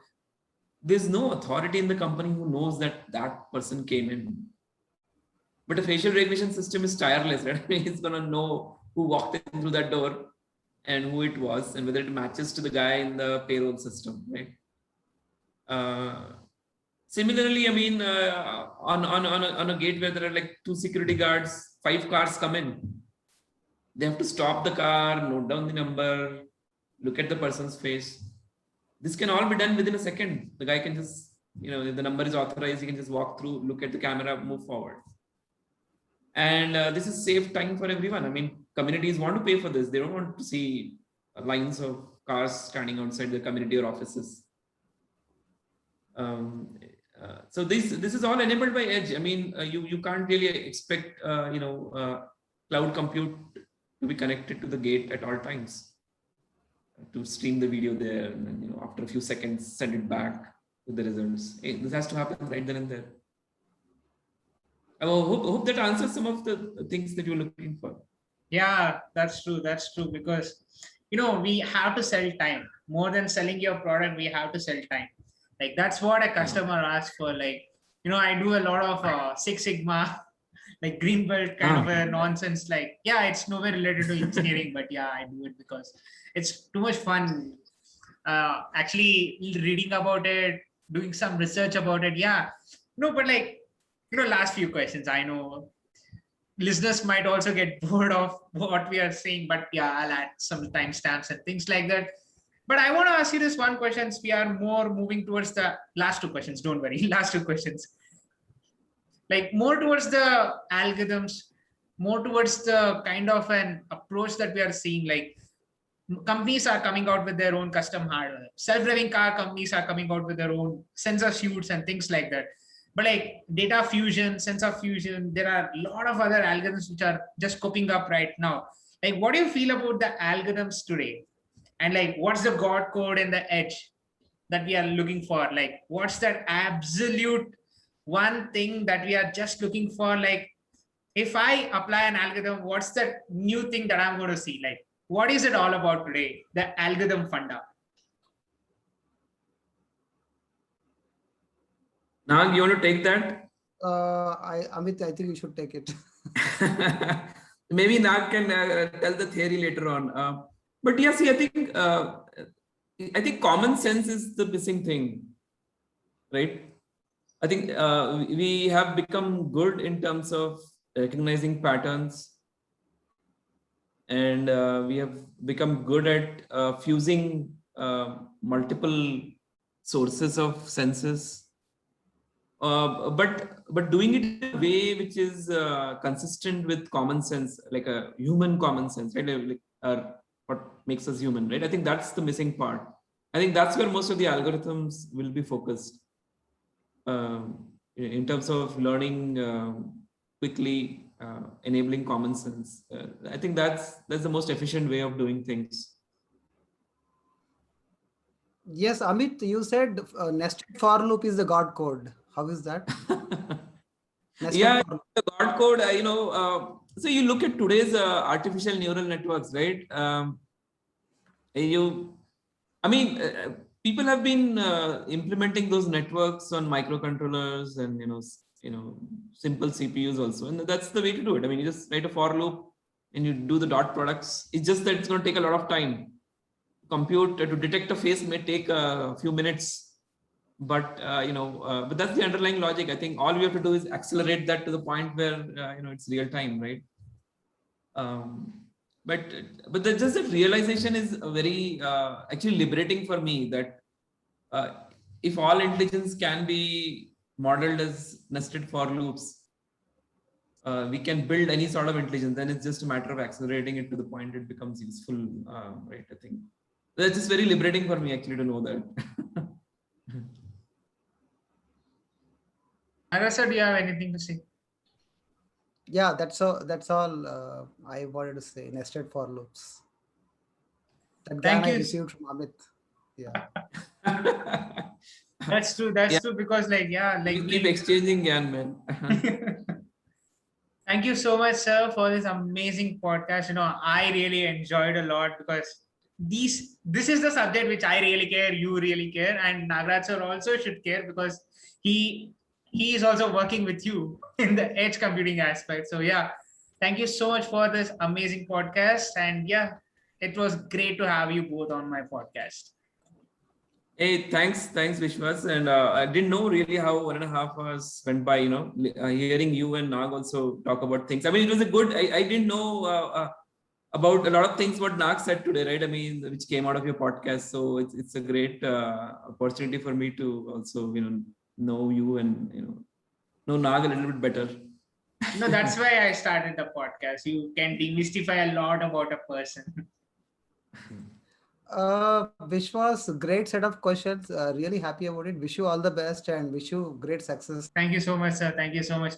there's no authority in the company who knows that person came in. But a facial recognition system is tireless, right? I mean, it's going to know who walked in through that door and who it was, and whether it matches to the guy in the payroll system, right? Similarly, I mean, on a gate where there are like 2 security guards, 5 cars come in. They have to stop the car, note down the number, look at the person's face. This can all be done within a second. The guy can just, if the number is authorized, he can just walk through, look at the camera, move forward. And this is save time for everyone. I mean, communities want to pay for this. They don't want to see lines of cars standing outside the community or offices. So this is all enabled by edge. I mean, you can't really expect cloud compute to be connected to the gate at all times, to stream the video there, and then, after a few seconds send it back with the results. This has to happen right then and there. I hope that answers some of the things that you're looking for. Yeah, that's true. That's true, because we have to sell time. More than selling your product, we have to sell time. Like, that's what a customer asks for. Like, I do a lot of Six Sigma, like green belt kind of a nonsense. Like, yeah, it's nowhere related to engineering, but yeah, I do it because it's too much fun. Actually reading about it, doing some research about it. Yeah, no, but like, last few questions. I know listeners might also get bored of what we are saying, but yeah, I'll add some timestamps and things like that. But I want to ask you this one question. We are more moving towards the last 2 questions. Don't worry, last 2 questions. Like, more towards the algorithms, more towards the kind of an approach that we are seeing. Like, companies are coming out with their own custom hardware. Self-driving car companies are coming out with their own sensor suits and things like that. But like data fusion, sensor fusion, there are a lot of other algorithms which are just cooking up right now. Like, what do you feel about the algorithms today? And like, what's the God code and the edge that we are looking for? Like, what's that absolute one thing that we are just looking for? Like, if I apply an algorithm, what's that new thing that I'm going to see? Like, what is it all about today? The algorithm funda. Now, you want to take that? Amit, I think you should take it. Maybe Nag can tell the theory later on. But yeah, see, I think common sense is the missing thing, right? I think we have become good in terms of recognizing patterns, and we have become good at fusing multiple sources of senses. But doing it in a way which is consistent with common sense, like a human common sense, right? What makes us human, right? I think that's the missing part. I think that's where most of the algorithms will be focused in terms of learning quickly, enabling common sense. I think that's the most efficient way of doing things. Yes, Amit, you said nested for loop is the God code. How is that? Nested Yeah, for loop. the God code, so you look at today's artificial neural networks, right? People have been implementing those networks on microcontrollers and simple CPUs also, and that's the way to do it. I mean, you just write a for loop and you do the dot products. It's just that it's going to take a lot of time. Compute to detect a face may take a few minutes, but but that's the underlying logic. I think all we have to do is accelerate that to the point where it's real time, right? But just that realization is very actually liberating for me, that if all intelligence can be modeled as nested for loops, we can build any sort of intelligence. Then it's just a matter of accelerating it to the point it becomes useful, right? I think that's just very liberating for me actually to know that. Arasa, do you have anything to say? Yeah, that's all I wanted to say. Nested for loops. That Thank GAN I you. received from Amit. Yeah. That's true. That's true, because You keep exchanging GAN, man. Thank you so much, sir, for this amazing podcast. I really enjoyed a lot, because this is the subject which I really care, you really care, and Nagaraj sir also should care, because he is also working with you in the edge computing aspect. So yeah, thank you so much for this amazing podcast, and yeah, it was great to have you both on my podcast. Hey, thanks, Vishwas. And I didn't know really how 1.5 hours went by. Hearing you and Nag also talk about things. I mean, it was a good. I didn't know about a lot of things what Nag said today, right? I mean, which came out of your podcast. So it's a great opportunity for me to also know you and know Nag a little bit better. No, that's why I started the podcast. You can demystify a lot about a person. Vishwas, great set of questions. Really happy about it. Wish you all the best and wish you great success. Thank you so much, sir. Thank you so much.